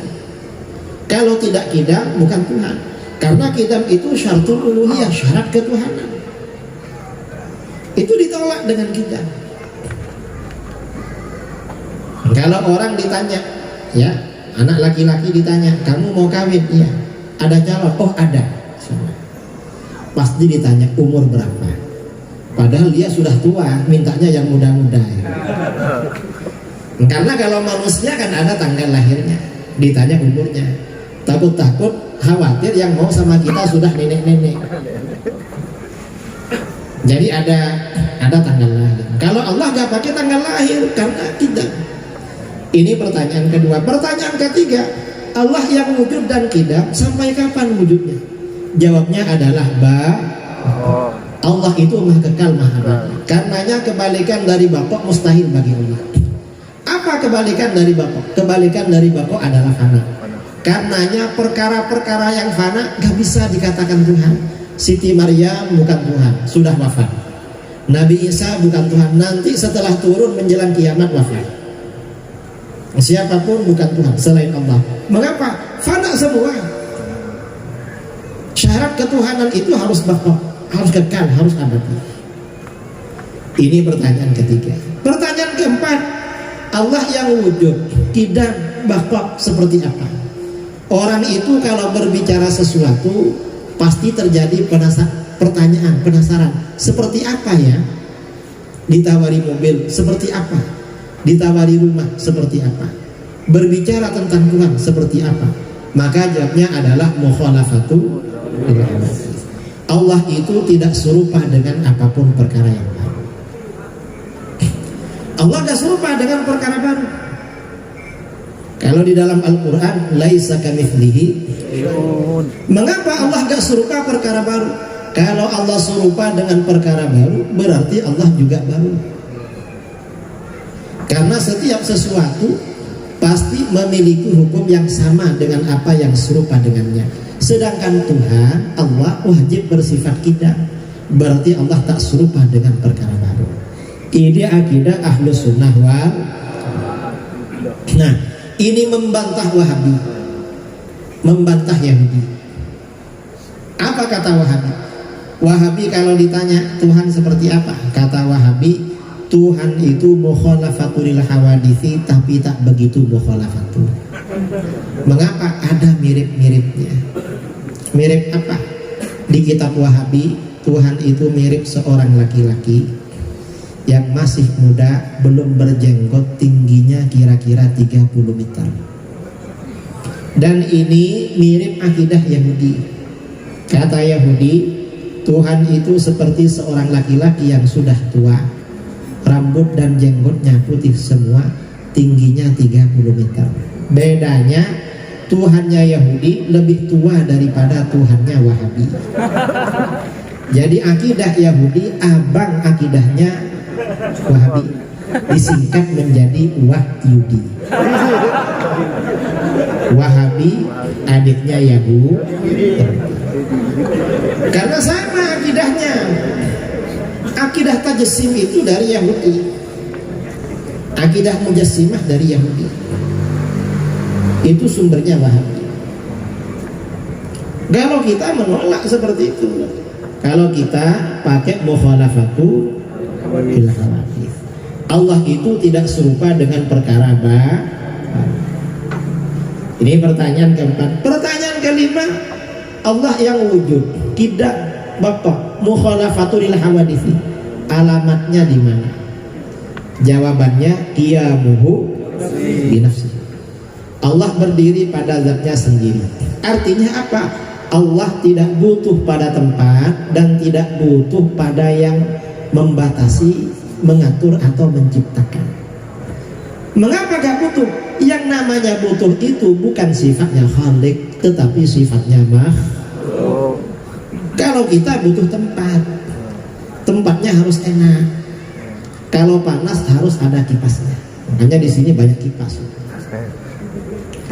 Kalau tidak kidam bukan Tuhan. Karena kidam itu syaratul uluhiyah, syarat ketuhanan. Itu ditolak dengan kita. Kalau orang ditanya, ya, anak laki-laki ditanya, kamu mau kawin? Iya. Ada calon? Oh ada. Pasti ditanya umur berapa. Padahal dia sudah tua, mintanya yang muda-muda. Karena kalau manusia kan ada tanggal lahirnya, ditanya umurnya. Takut-takut khawatir yang mau sama kita sudah nenek-nenek. Jadi ada tanggal lahir. Kalau Allah gak pakai tanggal lahir karena tidak. Ini pertanyaan kedua. Pertanyaan ketiga, Allah yang wujud dan kidam sampai kapan wujudnya? Jawabnya adalah Allah itu maha kekal, maha abadi. Karenanya kebalikan dari Bapa mustahil bagi Allah. Apa kebalikan dari Bapa? Kebalikan dari Bapa adalah fana. Karenanya perkara-perkara yang fana gak bisa dikatakan Tuhan. Siti Maryam bukan Tuhan, sudah wafat. Nabi Isa bukan Tuhan, nanti setelah turun menjelang kiamat wafat. Siapapun bukan Tuhan selain Allah. Mengapa? Fana semua. Syarat ketuhanan itu harus bapak, harus kekal, harus abadi. Ini pertanyaan ketiga. Pertanyaan keempat, Allah yang wujud, kidam, bapak seperti apa? Orang itu kalau berbicara sesuatu pasti terjadi penasaran. Seperti apa ya? Ditawari mobil, seperti apa? Ditawari rumah, seperti apa? Berbicara tentang Tuhan, seperti apa? Maka jawabnya adalah mukhalafatu. Allah itu tidak serupa dengan apapun perkara yang baru. Allah tidak serupa dengan perkara baru. Kalau di dalam Al-Quran, laisa kamitslihi. Mengapa Allah gak serupa perkara baru? Kalau Allah serupa dengan perkara baru, berarti Allah juga baru. Karena setiap sesuatu pasti memiliki hukum yang sama dengan apa yang serupa dengannya. Sedangkan Tuhan, Allah wajib bersifat kidam, berarti Allah tak serupa dengan perkara baru. Ini akidah Ahlus Sunnah wal. Nah, ini membantah Wahabi, membantah Yahudi. Apa kata Wahabi? Wahabi kalau ditanya Tuhan seperti apa, kata Wahabi, Tuhan itu mukhalafatul hawaditsi, tapi tak begitu mukhalafatul. Mengapa? Ada mirip-miripnya. Mirip apa? Di kitab Wahabi, Tuhan itu mirip seorang laki-laki yang masih muda, belum berjenggot, tingginya kira-kira 30 meter. Dan ini mirip akidah Yahudi. Kata Yahudi, Tuhan itu seperti seorang laki-laki yang sudah tua, rambut dan jenggotnya putih semua, tingginya 30 meter. Bedanya Tuhannya Yahudi lebih tua daripada Tuhannya Wahabi. Jadi akidah Yahudi abang akidahnya Wahabi, disingkat menjadi Wahyudi. Wahabi adiknya Yahudi. Karena sama akidahnya. Akidah tajassim itu dari Yahudi, akidah mujassimah dari Yahudi. Itu sumbernya Wahabi. Kalau kita menolak seperti itu, kalau kita pakai mukhalafatu bil hawadits, Allah itu tidak serupa dengan perkara baru. Ini pertanyaan keempat. Pertanyaan kelima, Allah yang wujud, tidak bapak mukhalafatul hawadits, alamatnya di mana? Jawabannya qiyamuhu bi nafsihi. Allah berdiri pada zatnya sendiri. Artinya apa? Allah tidak butuh pada tempat dan tidak butuh pada yang membatasi, mengatur atau menciptakan. Mengapa gak butuh? Yang namanya butuh itu bukan sifatnya Khalik, tetapi sifatnya makhluk. Kalau kita butuh tempat, tempatnya harus enak. Kalau panas harus ada kipasnya. Makanya di sini banyak kipas.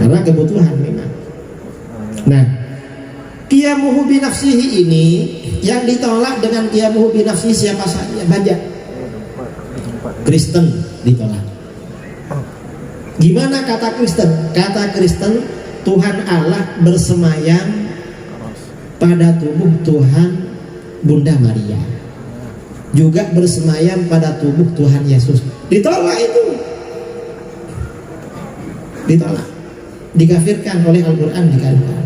Karena kebutuhan memang. Nah, qiyamuhu binafsihi ini yang ditolak dengan qiyamuhu binafsihi siapa saja? Banyak. Kristen ditolak. Gimana kata Kristen? Kata Kristen, Tuhan Allah bersemayam pada tubuh Tuhan Bunda Maria, juga bersemayam pada tubuh Tuhan Yesus. Ditolak itu, ditolak, dikafirkan oleh Al-Quran, dikafirkan.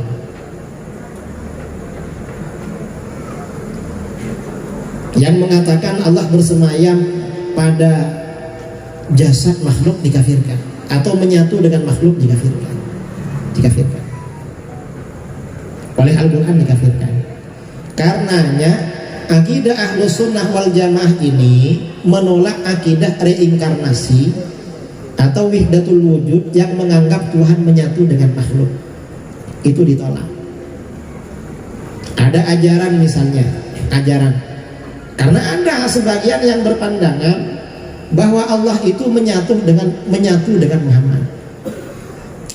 Yang mengatakan Allah bersemayam pada jasad makhluk dikafirkan, atau menyatu dengan makhluk dikafirkan, dikafirkan oleh Al-Quran, dikafirkan. Karenanya akidah Ahlus Sunnah wal Jamaah ini menolak akidah reinkarnasi atau wihdatul wujud yang menganggap Tuhan menyatu dengan makhluk. Itu ditolak. Ada ajaran misalnya, ajaran, karena ada sebagian yang berpandangan bahwa Allah itu menyatu dengan Muhammad.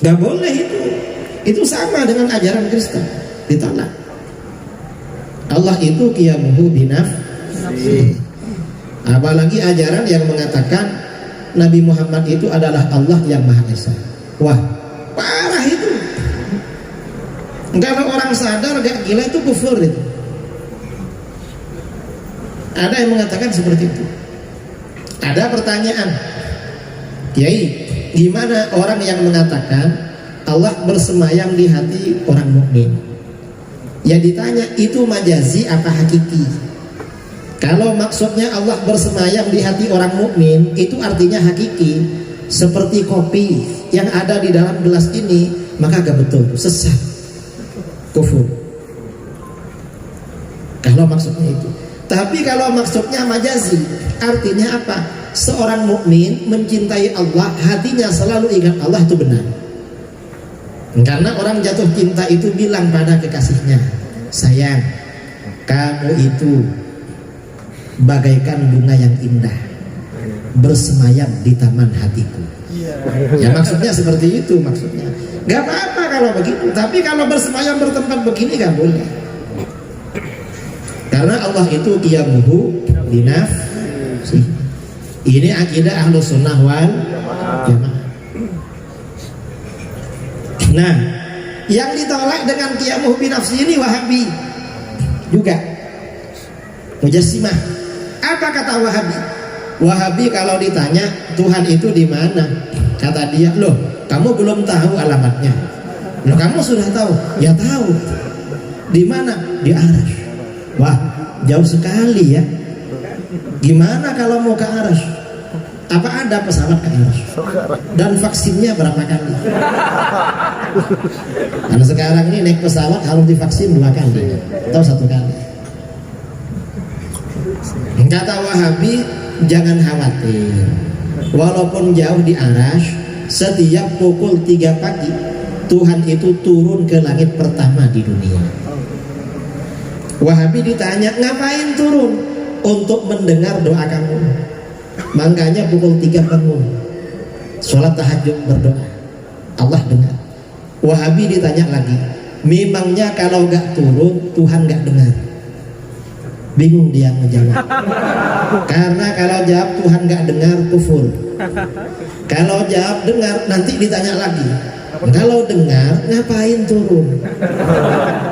Gak boleh itu sama dengan ajaran Kristen, ditolak. Allah itu qiyamuhu binafsihi. Apalagi ajaran yang mengatakan Nabi Muhammad itu adalah Allah yang Maha Esa. Wah, parah itu. Kalau orang sadar gak gila itu kufur itu. Ada yang mengatakan seperti itu. Ada pertanyaan, Kiai, gimana orang yang mengatakan Allah bersemayam di hati orang mukmin? Ya ditanya, itu majazi apa hakiki? Kalau maksudnya Allah bersemayam di hati orang mukmin, itu artinya hakiki. Seperti kopi yang ada di dalam gelas ini, maka gak betul, sesat, kufur. Kalau maksudnya itu. Tapi kalau maksudnya majazi, artinya apa? Seorang mukmin mencintai Allah, hatinya selalu ingat Allah, itu benar. Karena orang jatuh cinta itu bilang pada kekasihnya, sayang, kamu itu bagaikan bunga yang indah bersemayam di taman hatiku. Ya maksudnya seperti itu maksudnya. Gak apa-apa kalau begitu. Tapi kalau bersemayam bertempat begini gak boleh. Karena Allah itu qiyamuhu binafsihi. Ini akidah Ahlus Sunnah wal Jamaah. Nah, yang ditolak dengan qiyamuhu binafsihi ini Wahabi juga, Mujassimah. Apa kata Wahabi? Wahabi kalau ditanya Tuhan itu di mana, kata dia, loh kamu belum tahu alamatnya. Loh kamu sudah tahu? Ya tahu. Di mana? Di Arasy. Wah, jauh sekali ya. Gimana kalau mau ke Arasy? Apa ada pesawat ke Arasy? Dan vaksinnya berapa kali? Karena sekarang ini naik pesawat harus divaksin 2 kali atau 1 kali. Kata Wahabi, jangan khawatir. Walaupun jauh di Arasy, setiap pukul 3 pagi Tuhan itu turun ke langit pertama di dunia. Wahabi ditanya, ngapain turun? Untuk mendengar doa kamu. Makanya pukul 3 bangun, sholat tahajud, berdoa, Allah dengar. Wahabi ditanya lagi, memangnya kalau gak turun Tuhan gak dengar? Bingung dia menjawab. Karena kalau jawab Tuhan gak dengar, kufur. Kalau jawab dengar, nanti ditanya lagi, kalau dengar ngapain turun?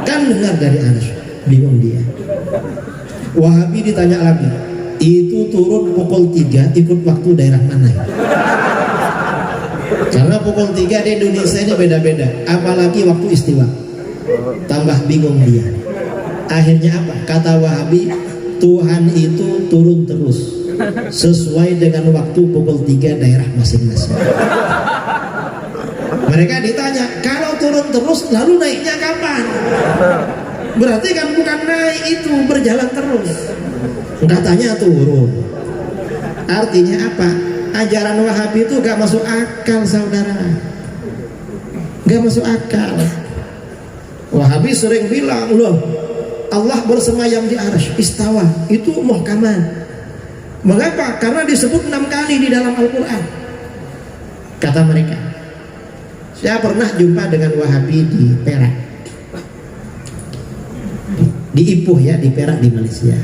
Kan dengar dari Arasy. Bingung dia. Wahabi ditanya lagi, itu turun pukul 3 ikut waktu daerah mana? Karena pukul 3 di Indonesia ini beda-beda, apalagi waktu istiwa. Tambah bingung dia. Akhirnya apa? Kata Wahabi, Tuhan itu turun terus sesuai dengan waktu pukul 3 daerah masing-masing. Mereka ditanya, kalau turun terus lalu naiknya kapan? turun. Berarti kan bukan naik, itu berjalan terus. Katanya turun. Artinya apa? Ajaran Wahabi itu gak masuk akal, saudara. Gak masuk akal. Wahabi sering bilang, loh, Allah bersemayam di arsy, istawa, itu muhkamat. Mengapa? Karena disebut 6 kali di dalam Al-Quran, kata mereka. Saya pernah jumpa dengan Wahabi di Perak, di Ipoh ya, di Perak di Malaysia.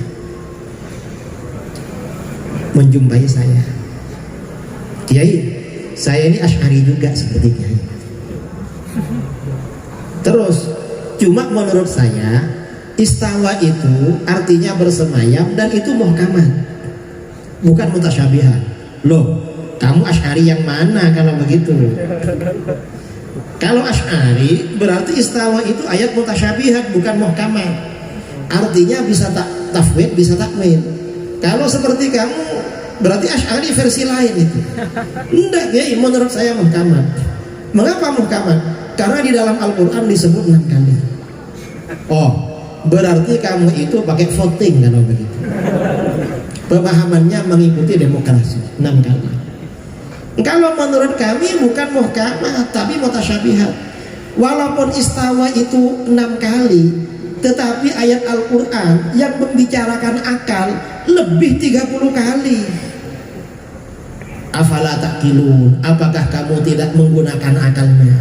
Menjumpai saya, Kiai, saya ini Asy'ari juga seperti Kiai. Terus, cuma menurut saya istawa itu artinya bersemayam dan itu muhkamat, bukan mutasyabihat. Loh, kamu Asy'ari yang mana kalau begitu? Kalau Asy'ari berarti istawa itu ayat mutasyabihat, bukan muhkamat. Artinya bisa tafwid, bisa takwil. Kalau seperti kamu berarti Asy'ari versi lain itu. Enggak, ya, menurut saya muhkamat. Mengapa muhkamat? Karena di dalam Al-Quran disebut 6 kali. Oh, berarti kamu itu pakai voting kalau begitu. Pemahamannya mengikuti demokrasi 6 kali. Kalau menurut kami bukan muhkamat tapi mutasyabihat. Walaupun istawa itu 6 kali, tetapi ayat Al-Quran yang membicarakan akal lebih 30 kali. Afala ta'qilun, apakah kamu tidak menggunakan akalnya?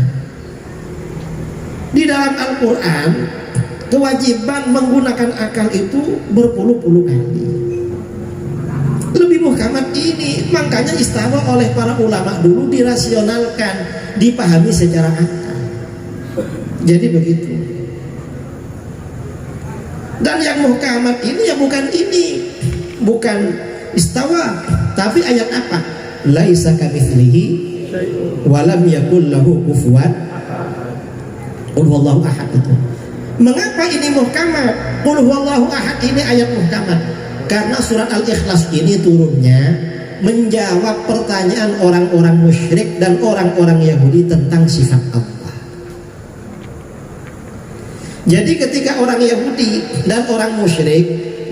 Di dalam Al-Quran kewajiban menggunakan akal itu berpuluh-puluh kali. Lebih muhkamat ini, makanya istawa oleh para ulama dulu dirasionalkan, dipahami secara akal. Jadi begitu. Dan yang muhkamat ini ya bukan ini, bukan istawa, tapi ayat apa? Laisa kamitslihi wa lam yakul lahu kufuwan. Qul huwallahu ahad itu. Mengapa ini muhkamat? Qul huwallahu ahad ini ayat muhkamat. Karena surat Al-Ikhlas ini turunnya menjawab pertanyaan orang-orang musyrik dan orang-orang Yahudi tentang sifat Allah. Jadi ketika orang Yahudi dan orang musyrik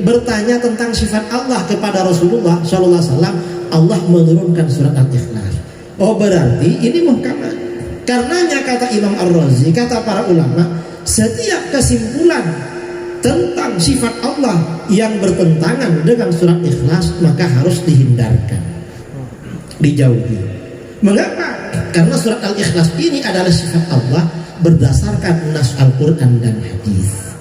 bertanya tentang sifat Allah kepada Rasulullah SAW, Allah menurunkan surat Al-Ikhlas. Oh, berarti ini muhkamat. Karenanya kata Imam Ar-Razi, kata para ulama, setiap kesimpulan tentang sifat Allah yang bertentangan dengan surat Ikhlas maka harus dihindarkan, dijauhi. Mengapa? Karena surat Al-Ikhlas ini adalah sifat Allah berdasarkan nas Al-Quran dan hadis.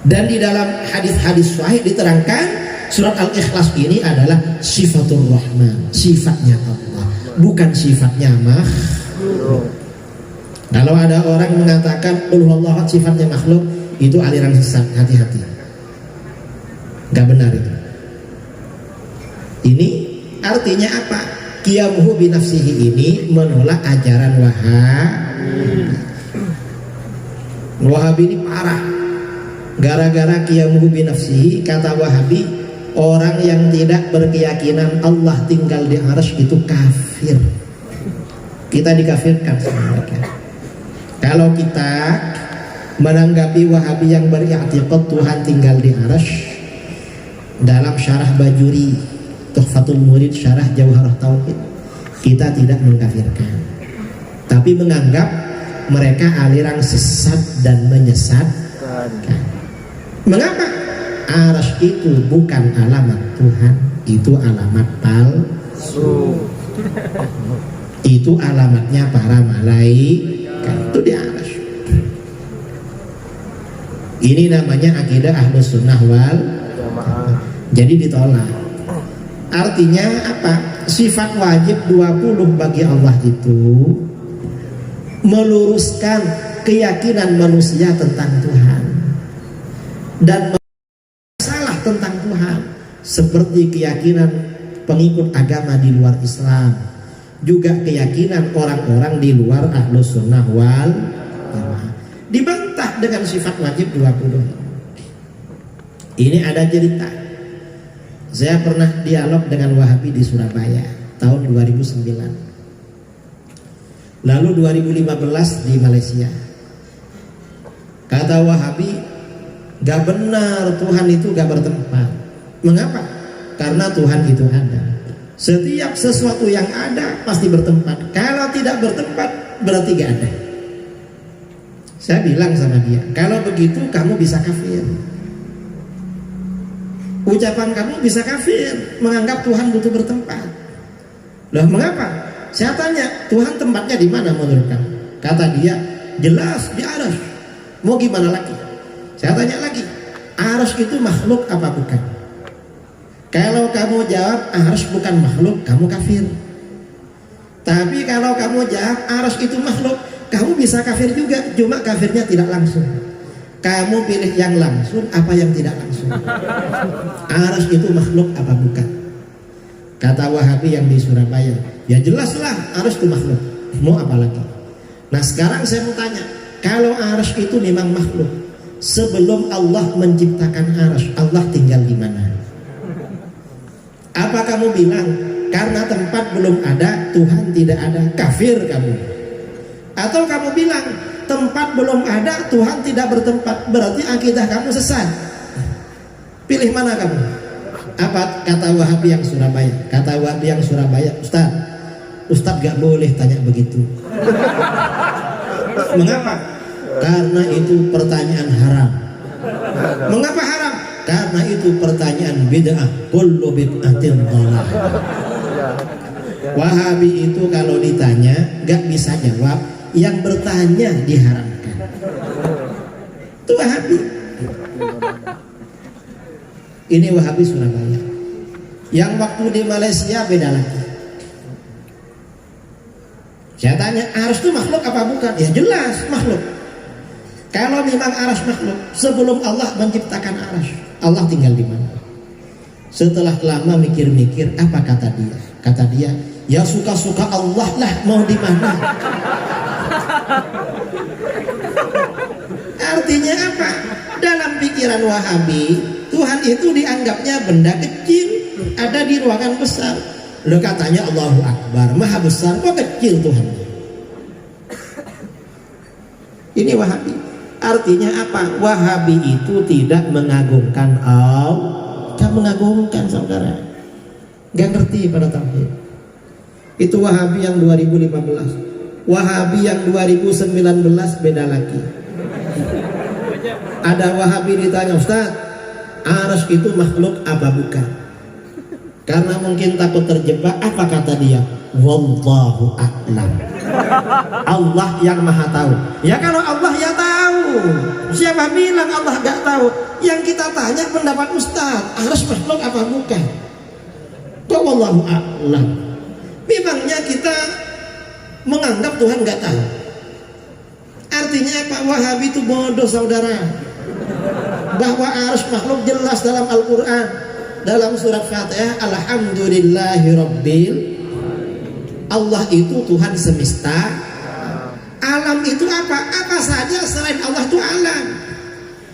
Dan di dalam hadis-hadis sahih diterangkan surat Al-Ikhlas ini adalah sifatur Rahman, sifatnya Allah, bukan sifatnya makhluk. Kalau ada orang mengatakan qul huwallahu sifatnya makhluk, itu aliran sesat, hati-hati. Gak benar itu. Ini artinya apa? Qiyamuhu binafsihi ini menolak ajaran Wahabi. Wahabi ini parah. Gara-gara qiyamuhu binafsihi, kata Wahabi, orang yang tidak berkeyakinan Allah tinggal di arsy itu kafir. Kita dikafirkan sama mereka. Kalau kita menanggapi Wahabi yang beriktikad Tuhan tinggal di arsy, dalam syarah Bajuri Tuhfatul Murid syarah Jauharah Tauhid, kita tidak mengkafirkan, tapi menganggap mereka aliran sesat dan menyesatkan. Mengapa? Arsy itu bukan alamat Tuhan, itu alamat palsu. Itu alamatnya para malaikat. Itu di arsy. Ini namanya akidah Ahlus Sunnah wal Jamaah. Jadi ditolak. Artinya apa? Sifat wajib 20 bagi Allah itu meluruskan keyakinan manusia tentang Tuhan dan salah tentang Tuhan, seperti keyakinan pengikut agama di luar Islam, juga keyakinan orang-orang di luar Ahlus Sunnah wal Jamaah. Dibantah dengan sifat wajib 20. Ini ada cerita. Saya pernah dialog dengan Wahabi di Surabaya tahun 2009. Lalu 2015 di Malaysia. Kata Kata Wahabi, gak benar, Tuhan itu gak bertempat. Mengapa? Karena Tuhan itu ada. Setiap sesuatu yang ada pasti bertempat. Kalau tidak bertempat berarti gak ada. Saya bilang sama dia, kalau begitu kamu bisa kafir. Ucapan kamu bisa kafir, menganggap Tuhan butuh bertempat. Loh, mengapa? Saya tanya, Tuhan tempatnya di mana menurut kamu? Kata dia, jelas di arsy. Mau gimana lagi? Saya tanya lagi, arsy itu makhluk apa bukan? Kalau kamu jawab arsy bukan makhluk, kamu kafir. Tapi kalau kamu jawab arsy itu makhluk, kamu bisa kafir juga, cuma kafirnya tidak langsung. Kamu pilih yang langsung apa yang tidak langsung? Arsy itu makhluk apa bukan? Kata Wahabi yang di Surabaya, ya jelaslah arsy itu makhluk. Mau apa lagi? Nah sekarang saya mau tanya, kalau arsy itu memang makhluk, sebelum Allah menciptakan arsy, Allah tinggal di mana? Apa kamu bilang karena tempat belum ada, Tuhan tidak ada, kafir kamu? Atau kamu bilang tempat belum ada, Tuhan tidak bertempat, berarti akidah kamu sesat? Pilih mana kamu? Apa kata Wahabi yang Surabaya? Kata Wahabi yang Surabaya, Ustaz gak boleh tanya begitu. Mengapa? Karena itu pertanyaan haram. Mengapa haram? Karena itu pertanyaan bid'ah, kullu bid'atin dhalah. Wahabi itu kalau ditanya gak bisa jawab, yang bertanya diharamkan. Itu Wahabi. Ini Wahabi Surabaya. Yang waktu di Malaysia beda lagi. Saya tanya, arsy itu makhluk apa bukan? Ya jelas makhluk. Kalau memang arsy makhluk, sebelum Allah menciptakan arsy, Allah tinggal di mana? Setelah lama mikir-mikir, apa kata dia? Kata dia, ya suka-suka Allah lah, mau di mana? Artinya apa? Dalam pikiran Wahabi, Tuhan itu dianggapnya benda kecil, ada di ruangan besar. Lo katanya Allahu Akbar, Maha besar, kok kecil Tuhan? Ini Wahabi. Artinya apa? Wahabi itu tidak mengagungkan Allah, tidak mengagungkan saudara. Gak ngerti pada tauhid. Itu Wahabi yang 2015. Wahabi yang 2019 beda lagi. Ada Wahabi ditanya, Ustaz, arsy itu makhluk apa bukan? Karena mungkin takut terjebak, apa kata dia? Wallahu a'lam. Allah yang maha tahu. Ya kalau Allah ya tahu. Siapa bilang Allah gak tahu? Yang kita tanya pendapat Ustaz, arsy makhluk apa bukan? Kok wallahu a'lam? Memangnya kita menganggap Tuhan gak tahu? Artinya Pak Wahabi itu bodoh saudara. Bahwa arsy makhluk jelas dalam Al-Quran. Dalam surat Fatihah, Alhamdulillahirabbil. Allah itu Tuhan semesta. Alam itu apa? Apa saja selain Allah itu alam.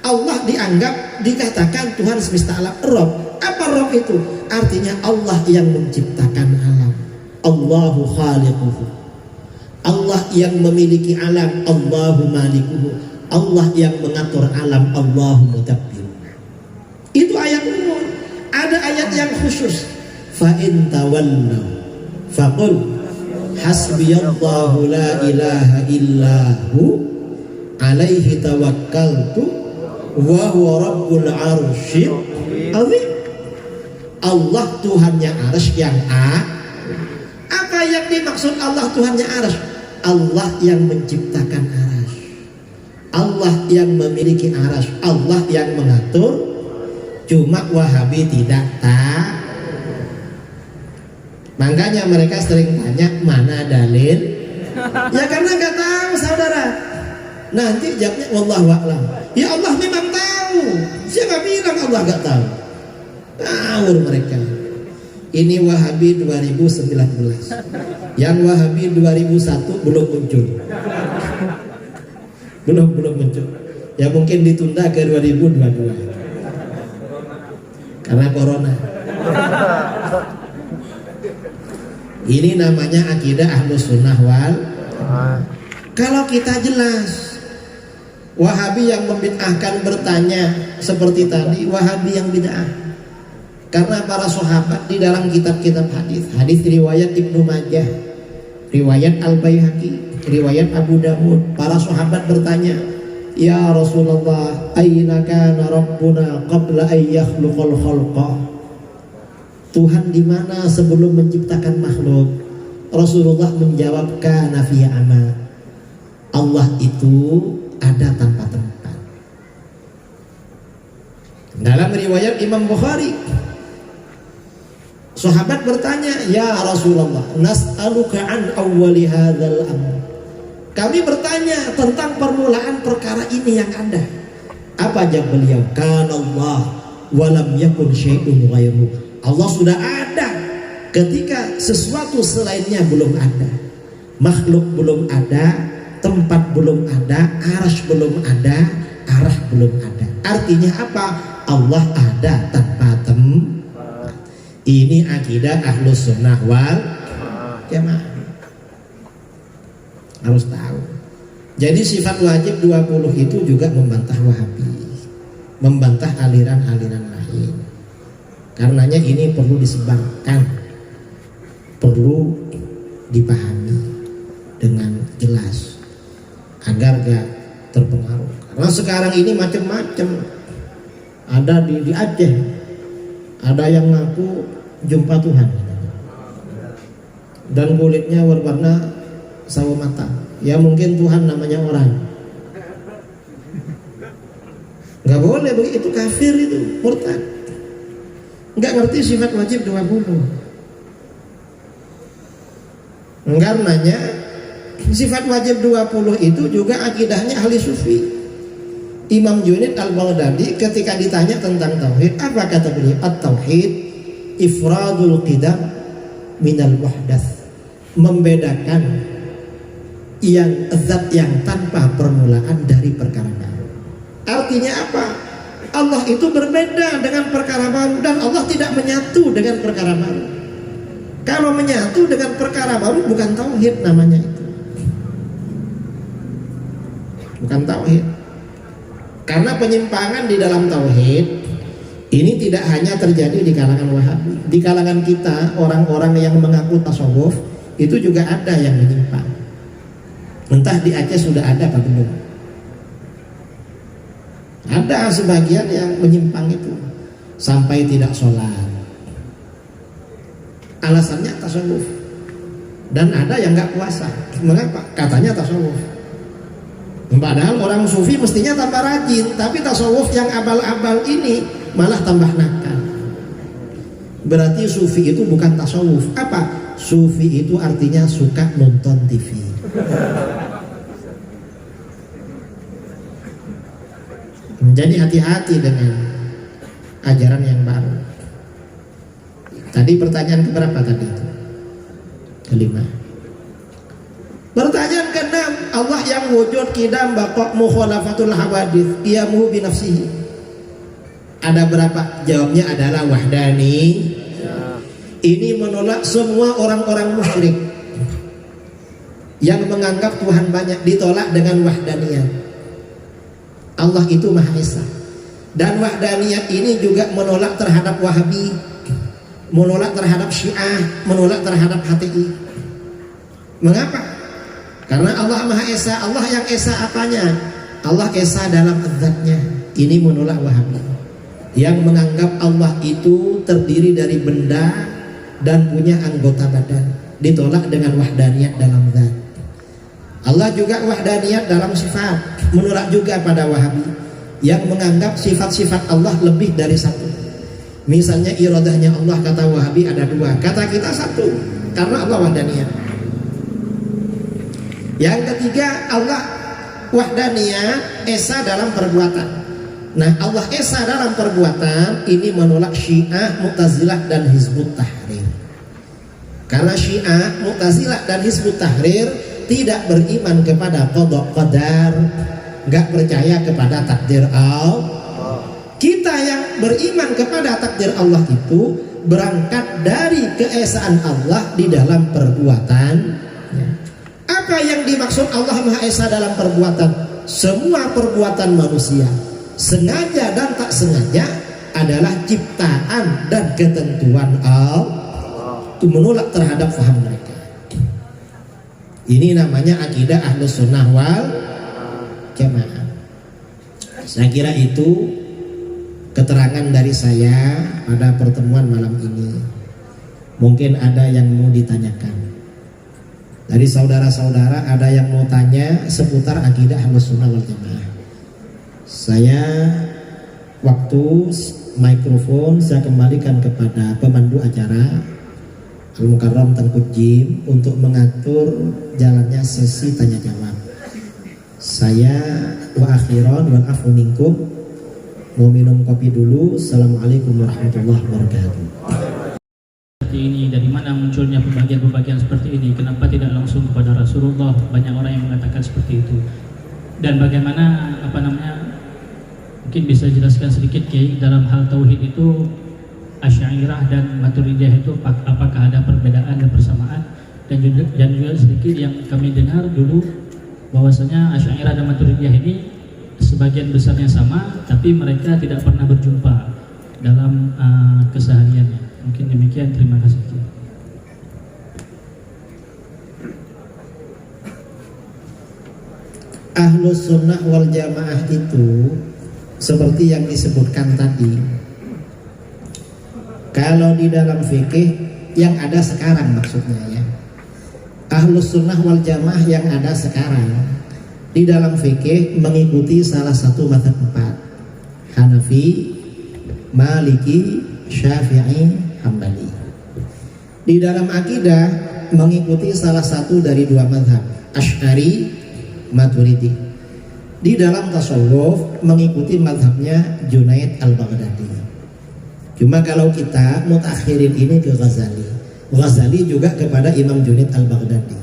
Allah dianggap, dikatakan Tuhan semesta alam. Rob. Apa Rob itu? Artinya Allah yang menciptakan alam. Allahu khaliquhu. Allah yang memiliki alam. Allahu malikuhu. Allah yang mengatur alam. Allahu mudabbir. Itu ayat umum. Ada ayat yang khusus. Fa in tawallaw faqul hasbiyallahu la ilaha illahu alaihi tawakkaltu wa huwa rabbul arsyil azim. Allah Tuhannya arsy yang Apa yang dimaksud Allah Tuhannya arsy? Allah yang menciptakan arsy, Allah yang memiliki arsy, Allah yang mengatur. Cuma Wahabi tidak tahu. Makanya mereka sering tanya, mana dalil? Ya karena nggak tahu saudara. Nanti jawabnya wallahu a'lam. Ya Allah memang tahu. Siapa bilang Allah nggak tahu? Tahu mereka. Ini Wahabi 2019. Yang Wahabi 2001 belum muncul. Belum muncul. Ya mungkin ditunda ke 2022. Karena corona. Ini namanya akidah Ahlus Sunnah wal. Kalau kita jelas Wahabi yang membid'ahkan bertanya seperti tadi, Wahabi yang bid'ah. Karena para sahabat di dalam kitab-kitab hadis riwayat Ibnu Majah, riwayat Al-Baihaqi, riwayat Abu Dawud, para sahabat bertanya, "Ya Rasulullah, aina kana Rabbuna qabla an yakhluqal khalqa?" Tuhan di mana sebelum menciptakan makhluk? Rasulullah menjawab, kana fi ama. Allah itu ada tanpa tempat. Dalam riwayat Imam Bukhari, sahabat bertanya, "Ya Rasulullah, nas'aluka an awwali hadzal amr." Kami bertanya tentang permulaan perkara ini yang ada. Apa jawab beliau? Kana Allah wa lam yakun syai'un ghairu. Allah sudah ada ketika sesuatu selainnya belum ada. Makhluk belum ada, tempat belum ada, arsy belum ada, arah belum ada. Artinya apa? Allah ada tanpa tempat. Ini akidah Ahlus Sunnah wal Jamaah. Harus tahu. Jadi sifat wajib 20 itu juga membantah Wahabi, membantah aliran-aliran lain. Karenanya ini perlu disebarkan, perlu dipahami dengan jelas agar gak terpengaruh. Karena sekarang ini macam-macam. Ada di Aceh, ada yang ngaku jumpa Tuhan dan kulitnya berwarna sawo matang. Ya mungkin Tuhan namanya orang. Gak boleh begitu, kafir itu, murtad. Gak ngerti sifat wajib 20. Karenanya sifat wajib 20 itu juga akidahnya ahli sufi. Imam Junaid al-Baghdadi ketika ditanya tentang tauhid, apa kata beliau? At-tauhid ifradul qidam minal wahdath. Membedakan yang zat yang tanpa permulaan dari perkara baru. Artinya apa? Allah itu berbeda dengan perkara baru dan Allah tidak menyatu dengan perkara baru. Kalau menyatu dengan perkara baru bukan tauhid namanya itu. Bukan tauhid. Karena penyimpangan di dalam tauhid ini tidak hanya terjadi di kalangan Wahabi, di kalangan kita orang-orang yang mengaku tasawuf itu juga ada yang menyimpang. Entah di Aceh sudah ada apa belum. Ada sebagian yang menyimpang itu sampai tidak sholat. Alasannya tasawuf. Dan ada yang nggak puasa. Mengapa? Katanya tasawuf. Padahal orang sufi mestinya tambah rajin, tapi tasawuf yang abal-abal ini malah tambah nakal. Berarti sufi itu bukan tasawuf. Apa? Sufi itu artinya suka nonton TV. Jadi hati-hati dengan ajaran yang baru. Tadi pertanyaan keberapa tadi itu? Kelima. Pertanyaan keenam, Allah yang wujud qidam baqa mukhalafatul hawadits qiyamuhu bi nafsihi. Ada berapa? Jawabnya adalah wahdani. Ini menolak semua orang-orang musyrik yang menganggap Tuhan banyak, ditolak dengan wahdaniyah. Allah itu Maha Esa. Dan wahdaniyah ini juga menolak terhadap Wahabi, menolak terhadap Syiah, menolak terhadap HTI. Mengapa? Karena Allah Maha Esa. Allah yang Esa apanya? Allah Esa dalam zat-Nya. Ini menolak Wahabi yang menganggap Allah itu terdiri dari benda dan punya anggota badan. Ditolak dengan wahdaniyat dalam zat. Allah juga wahdaniyat dalam sifat. Menolak juga pada Wahabi yang menganggap sifat-sifat Allah lebih dari satu. Misalnya iradahnya Allah, kata Wahabi ada dua, kata kita satu, karena Allah wahdaniyat. Yang ketiga, Allah wahdaniyat Esa dalam perbuatan. Nah, Allah Esa dalam perbuatan ini menolak Syiah, Mu'tazilah dan Hizbut Tahrir. Karena Syiah, Mu'tazilah dan Hizbut Tahrir tidak beriman kepada qada qadar, nggak percaya kepada takdir Allah. Kita yang beriman kepada takdir Allah itu berangkat dari keesaan Allah di dalam perbuatan. Apa yang dimaksud Allah Maha Esa dalam perbuatan? semua perbuatan manusia, sengaja dan tak sengaja, adalah ciptaan dan ketentuan Allah. Itu menolak terhadap faham mereka. Ini namanya akidah Ahlus Sunnah wal Jamaah. Saya kira itu keterangan dari saya pada pertemuan malam ini. Mungkin ada yang mau ditanyakan dari saudara-saudara, ada yang mau tanya seputar akidah Ahlus Sunnah wal Jamaah. Saya waktu mikrofon saya kembalikan kepada pemandu acara Al-Mukarram Tengku Jim untuk mengatur jalannya sesi tanya jawab. Saya wa akhiran wal afu minkum, mau minum kopi dulu. Assalamualaikum warahmatullahi wabarakatuh. Seperti ini, dari mana munculnya pembagian-pembagian seperti ini? Kenapa tidak langsung kepada Rasulullah? Banyak orang yang mengatakan seperti itu. Dan bagaimana mungkin bisa jelaskan sedikit Kiai, dalam hal tauhid itu Asy'ariyah dan Maturidiyah itu apakah ada perbedaan dan persamaan? Dan juga sedikit yang kami dengar dulu bahwasanya Asy'ariyah dan Maturidiyah ini sebagian besarnya sama, tapi mereka tidak pernah berjumpa dalam kesehariannya. Mungkin demikian, terima kasih. Ahlus Sunnah wal Jamaah itu seperti yang disebutkan tadi, kalau di dalam fikih yang ada sekarang maksudnya ya, Ahlus Sunnah wal Jamaah yang ada sekarang di dalam fikih mengikuti salah satu mazhab empat, Hanafi, Maliki, Syafi'i, Hambali. Di dalam akidah mengikuti salah satu dari dua mazhab, Asy'ari, Maturidi. Di dalam tasawuf mengikuti mazhabnya Junaid al-Baghdadi. Cuma kalau kita mutakhirin ini ke Ghazali, Ghazali juga kepada Imam Junaid al-Baghdadi.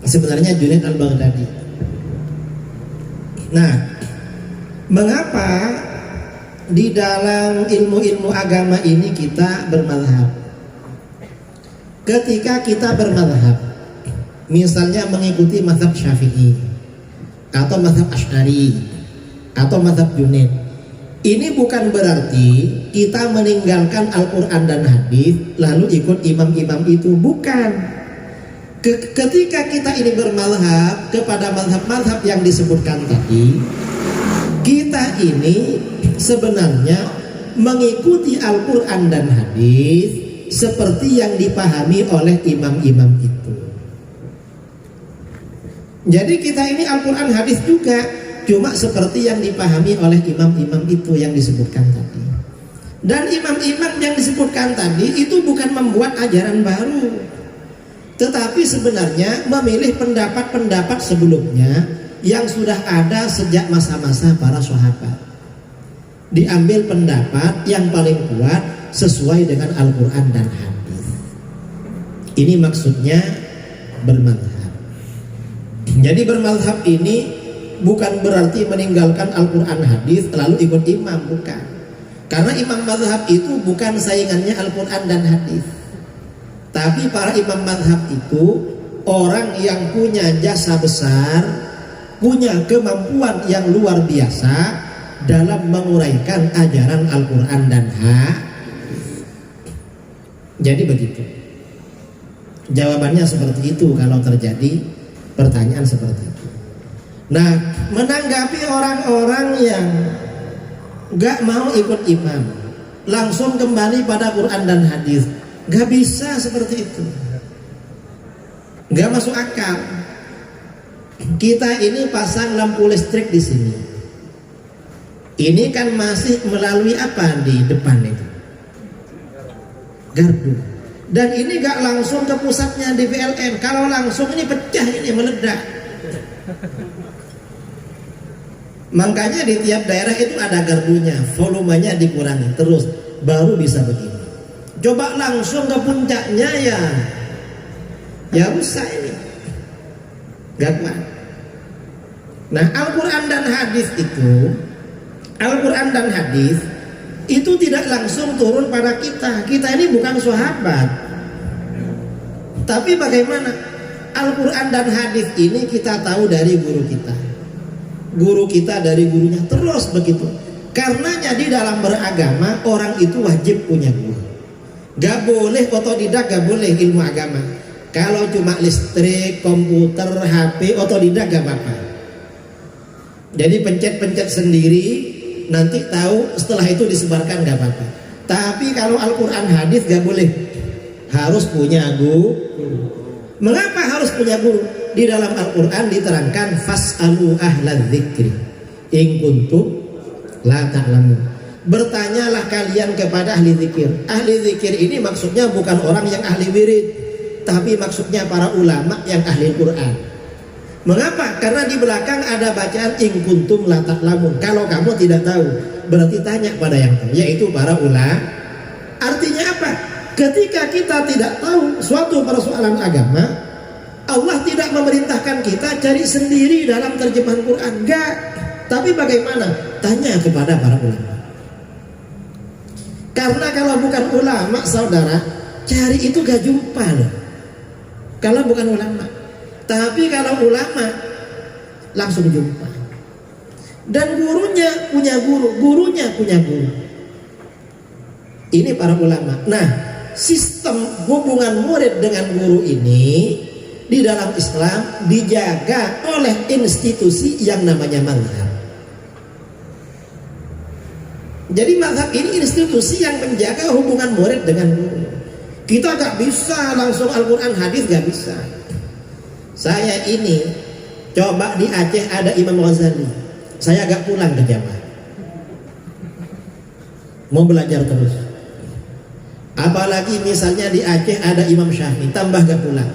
Sebenarnya Junaid al-Baghdadi. Nah, mengapa di dalam ilmu-ilmu agama ini kita bermadhab? Ketika kita bermadhab, misalnya mengikuti mazhab Syafi'i atau mazhab Asy'ari atau mazhab Junaid, ini bukan berarti kita meninggalkan Al-Quran dan hadis lalu ikut imam-imam itu, bukan. Ketika kita ini bermadhab kepada mazhab-mazhab yang disebutkan tadi, kita ini sebenarnya mengikuti Al-Quran dan hadis seperti yang dipahami oleh imam-imam itu. Jadi kita ini Al-Quran hadis juga, cuma seperti yang dipahami oleh imam-imam itu yang disebutkan tadi. Dan imam-imam yang disebutkan tadi itu bukan membuat ajaran baru, tetapi sebenarnya memilih pendapat-pendapat sebelumnya yang sudah ada sejak masa-masa para sahabat. Diambil pendapat yang paling kuat sesuai dengan Al-Quran dan hadis. Ini maksudnya bermadhab. Jadi bermadhab ini bukan berarti meninggalkan Al-Quran hadis lalu ikut imam, bukan. Karena imam madhab itu bukan saingannya Al-Quran dan hadis. Tapi para imam madhab itu orang yang punya jasa besar, punya kemampuan yang luar biasa dalam menguraikan ajaran Al-Quran dan hadis. Jadi begitu. Jawabannya seperti itu kalau terjadi pertanyaan seperti itu. Nah, menanggapi orang-orang yang gak mau ikut imam, langsung kembali pada Quran dan hadis, gak bisa seperti itu. Gak masuk akal. Kita ini pasang lampu listrik di sini. Ini kan masih melalui apa di depan itu? Gardu. Dan ini gak langsung ke pusatnya di PLN. Kalau langsung ini pecah, ini meledak. Makanya di tiap daerah itu ada gardunya, volumenya dikurangi terus, baru bisa begini. Coba langsung ke puncaknya ya rusak ini, gak kuat. Nah, Al-Quran dan hadis itu, Al-Quran dan hadis itu tidak langsung turun pada kita. Kita ini bukan sahabat, tapi bagaimana Al-Quran dan hadis ini kita tahu dari guru kita. guru kita dari gurunya, terus begitu. Karenanya di dalam beragama orang itu wajib punya guru. Gak boleh otodidak, gak boleh ilmu agama. Kalau cuma listrik, komputer, HP, otodidak gak apa-apa. Jadi pencet-pencet sendiri, nanti tahu, setelah itu disebarkan gak apa-apa. Tapi kalau Al-Quran hadis gak boleh, harus punya guru. Mengapa harus punya guru? Di dalam Al-Quran diterangkan fas'alu ahla dzikri in kuntum la ta'lamun. Bertanyalah kalian kepada ahli zikir. Ahli zikir ini maksudnya bukan orang yang ahli wirid, tapi maksudnya para ulama yang ahli Quran. Mengapa? Karena di belakang ada bacaan in kuntum la ta'lamun. Kalau kamu tidak tahu, berarti tanya pada yang tahu, yaitu para ulama. Artinya apa? Ketika kita tidak tahu suatu persoalan agama, Allah tidak memerintahkan kita cari sendiri dalam terjemahan Quran. Enggak. Tapi bagaimana? Tanya kepada para ulama. Karena kalau bukan ulama, saudara, cari itu gak jumpa loh. Kalau bukan ulama. Tapi kalau ulama, langsung jumpa. Dan gurunya punya guru, gurunya punya guru. Ini para ulama. Nah, sistem hubungan murid dengan guru ini di dalam Islam dijaga oleh institusi yang namanya mazhab. Jadi mazhab ini institusi yang menjaga hubungan murid dengan guru. Kita gak bisa langsung Al-Quran hadis, gak bisa. Saya ini coba di Aceh ada Imam Ghazali, saya gak pulang ke Jawa, mau belajar terus. Apalagi misalnya di Aceh ada Imam Syafi'i, tambah gak pulang.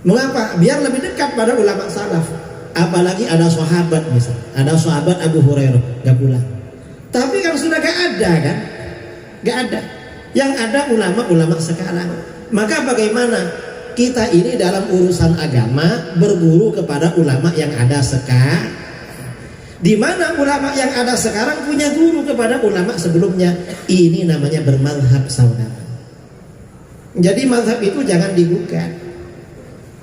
Mengapa? Biar lebih dekat pada ulama salaf. Apalagi ada sahabat, misalnya ada sahabat Abu Hurairah, gak pulang. Tapi kalau sudah gak ada kan, gak ada. Yang ada ulama-ulama sekarang. Maka bagaimana kita ini dalam urusan agama berguru kepada ulama yang ada sekarang? Di mana ulama yang ada sekarang punya guru kepada ulama sebelumnya. Ini namanya bermazhab, saudara. Jadi mazhab itu jangan digugat.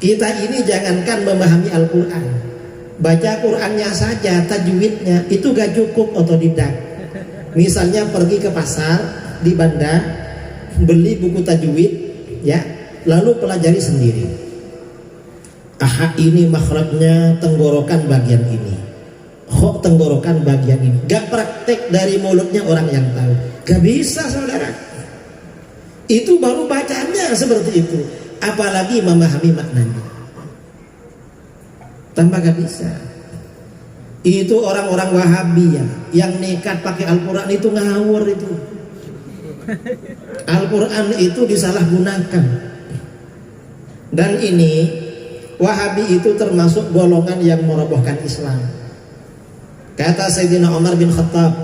Kita ini jangankan memahami Al-Quran, baca Qurannya saja, tajwidnya itu gak cukup otodidak. Misalnya pergi ke pasar, di bandar, beli buku tajwid, ya, lalu pelajari sendiri. Aha, ini makhrajnya tenggorokan bagian ini, kok tenggorokan bagian ini. Gak praktek dari mulutnya orang yang tahu. Gak bisa, saudara. Itu baru bacanya seperti itu. Apalagi memahami maknanya, tambah gak bisa. Itu orang-orang Wahabi ya, yang nekat pakai Al-Quran itu ngawur itu. Al-Quran itu disalahgunakan. Dan ini Wahabi itu termasuk golongan yang merobohkan Islam. Kata Sayyidina Umar bin Khattab,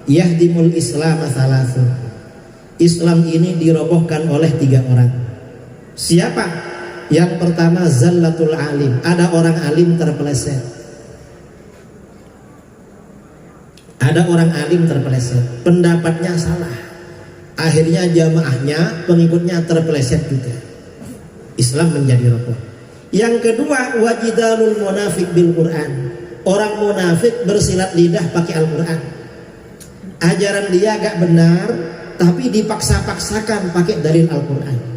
yahdimul Islam thalathun. Islam ini dirobohkan oleh 3 orang. Siapa? Yang pertama zallatul alim, ada orang alim terpeleset. Ada orang alim terpeleset, pendapatnya salah, akhirnya jamaahnya, pengikutnya terpeleset juga. Islam menjadi roboh. Yang kedua wajidalul munafik bil Quran, orang munafik bersilat lidah pakai Al-Quran. Ajaran dia gak benar, tapi dipaksa-paksakan pakai dalil Al-Quran.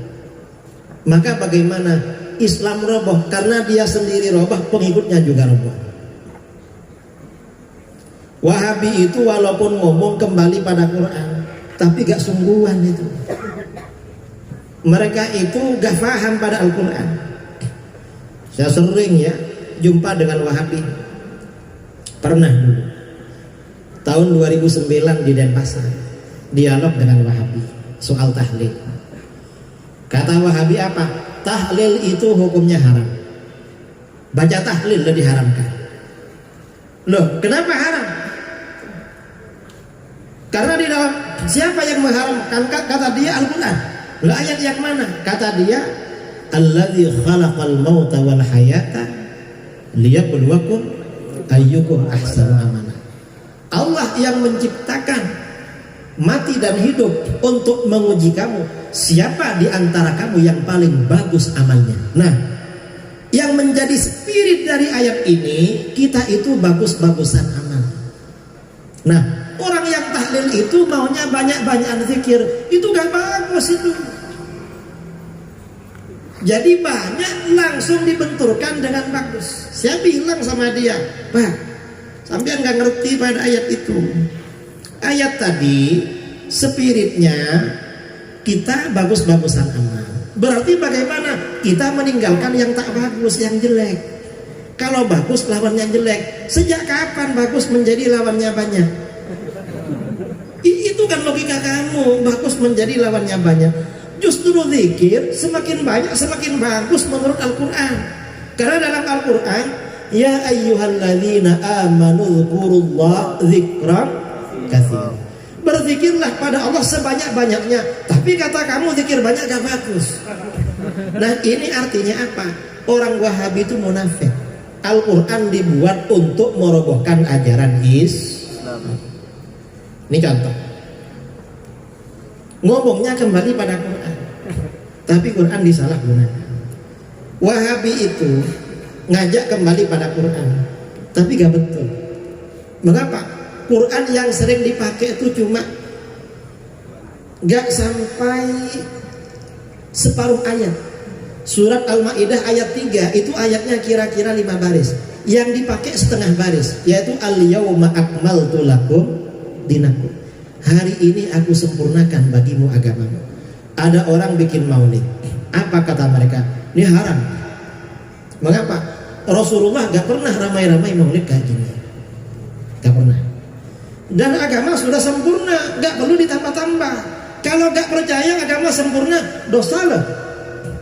Maka bagaimana? Islam roboh karena dia sendiri roboh, pengikutnya juga roboh. Wahabi itu walaupun ngomong kembali pada Quran, tapi gak sungguhan itu. Mereka itu gak paham pada Al-Quran. Saya sering ya jumpa dengan Wahabi. Pernah dulu tahun 2009 di Denpasar, dialog dengan Wahabi soal tahlil. Kata Wahabi apa? Tahlil itu hukumnya haram. Baca tahlil lebih diharamkan. Loh, kenapa haram? Karena di dalam, siapa yang mengharamkan? Kata dia Al-Quran. Lah ayat yang mana? Kata dia, alladzi khalaqal mauta wal hayata liyabluwakum ayyukum ahsanu amala. Allah yang menciptakan mati dan hidup untuk menguji kamu, siapa di antara kamu yang paling bagus amalnya. Nah, Yang menjadi spirit dari ayat ini, kita itu bagus-bagusan amal. Nah, orang yang tahlil itu maunya banyak-banyak zikir, itu gak bagus itu. Jadi banyak langsung dibenturkan dengan bagus. Saya bilang sama dia, Pak, sampean nggak ngerti pada ayat itu. Ayat tadi spiritnya kita bagus-bagusan amal. Berarti bagaimana? Kita meninggalkan yang tak bagus, yang jelek. Kalau bagus lawannya jelek. Sejak kapan bagus menjadi lawannya banyak? Itu kan logika kamu. Bagus menjadi lawannya banyak. Justru zikir semakin banyak semakin bagus menurut Al-Quran. Karena dalam Al-Quran, ya ayyuhalladzina amanu dzkurullaha dzikran katsiran. Berzikirlah pada Allah sebanyak-banyaknya. Tapi kata kamu zikir banyak gak bagus. Nah, ini artinya apa? Orang Wahabi itu munafik. Al-Quran dibuat untuk merobohkan ajaran Islam. Ini contoh. Ngomongnya kembali pada Quran, tapi Quran disalahgunakan. Wahabi itu ngajak kembali pada Quran, tapi gak betul. Mengapa? Quran yang sering dipakai itu cuma gak sampai separuh ayat. Surat Al-Maidah ayat 3 itu ayatnya kira-kira 5 baris. Yang dipakai setengah baris, yaitu al-yauma akmaltu lakum dinakum. Hari ini aku sempurnakan bagimu agamamu. Ada orang bikin maulid. Apa kata mereka? Ini haram. Mengapa? Rasulullah gak pernah ramai-ramai maulid kayak gini. Gak pernah. Dan agama sudah sempurna, gak perlu ditambah-tambah. Kalau gak percaya agama sempurna, dosa loh,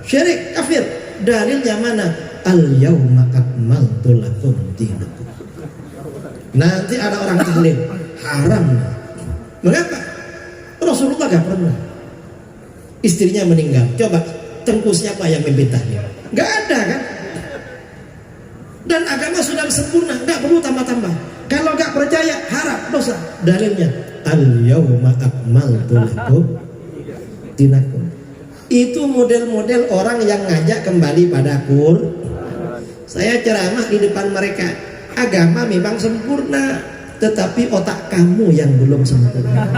syirik, kafir. Dalilnya mana? Al-yauma akmaltu lakum dinakum. Nanti ada orang tahlil, haram. Mengapa? Rasulullah gak pernah. Istrinya meninggal, coba tengku siapa yang membentahnya? Gak ada kan? Dan agama sudah sempurna, gak perlu tambah-tambah. Kalau gak percaya, haram, dosa. Dalilnya al-yauma akmaltu lakum dinakum. Itu model-model orang yang ngajak kembali pada Quran. Saya ceramah di depan mereka. Agama memang sempurna, tetapi otak kamu yang belum sempurna.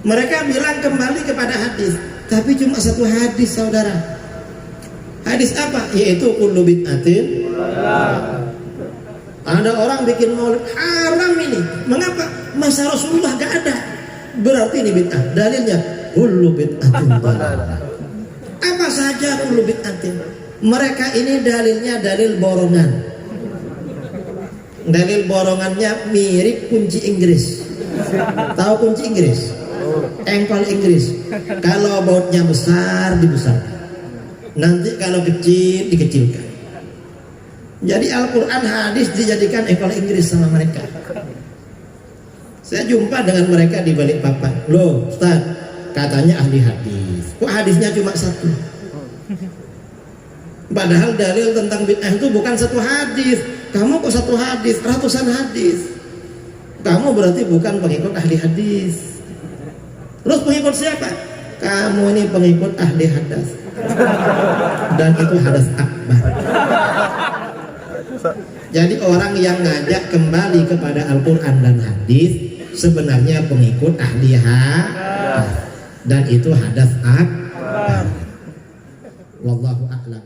Mereka bilang kembali kepada hadis, tapi cuma satu hadis, saudara. Hadis apa? Yaitu kullu bid'atin. Ada orang bikin maulid, haram ini. Mengapa? Masa Rasulullah gak ada. Berarti ini bid'ah. Dalilnya kullu bid'atin dhalalah. Apa saja kullu bid'atin. Mereka ini dalilnya dalil borongan. Dalil borongannya mirip kunci Inggris. Tahu kunci Inggris? Engkol Inggris. Kalau bautnya besar dibesarkan, nanti kalau kecil dikecilkan. Jadi Al-Quran hadis dijadikan engkol Inggris sama mereka. Saya jumpa dengan mereka di balik papan. Loh Ustaz, katanya ahli hadis, kok hadisnya cuma satu? Padahal dalil tentang bid'ah itu bukan satu hadis. Kamu kok satu hadis, ratusan hadis. Kamu berarti bukan pengikut ahli hadis. Terus pengikut siapa? Kamu ini pengikut ahli hadas. Dan itu hadas akbar. Jadi orang yang ngajak kembali kepada Al-Quran dan hadis sebenarnya pengikut ahli hadas, dan itu hadas akbar. Wallahu a'lam.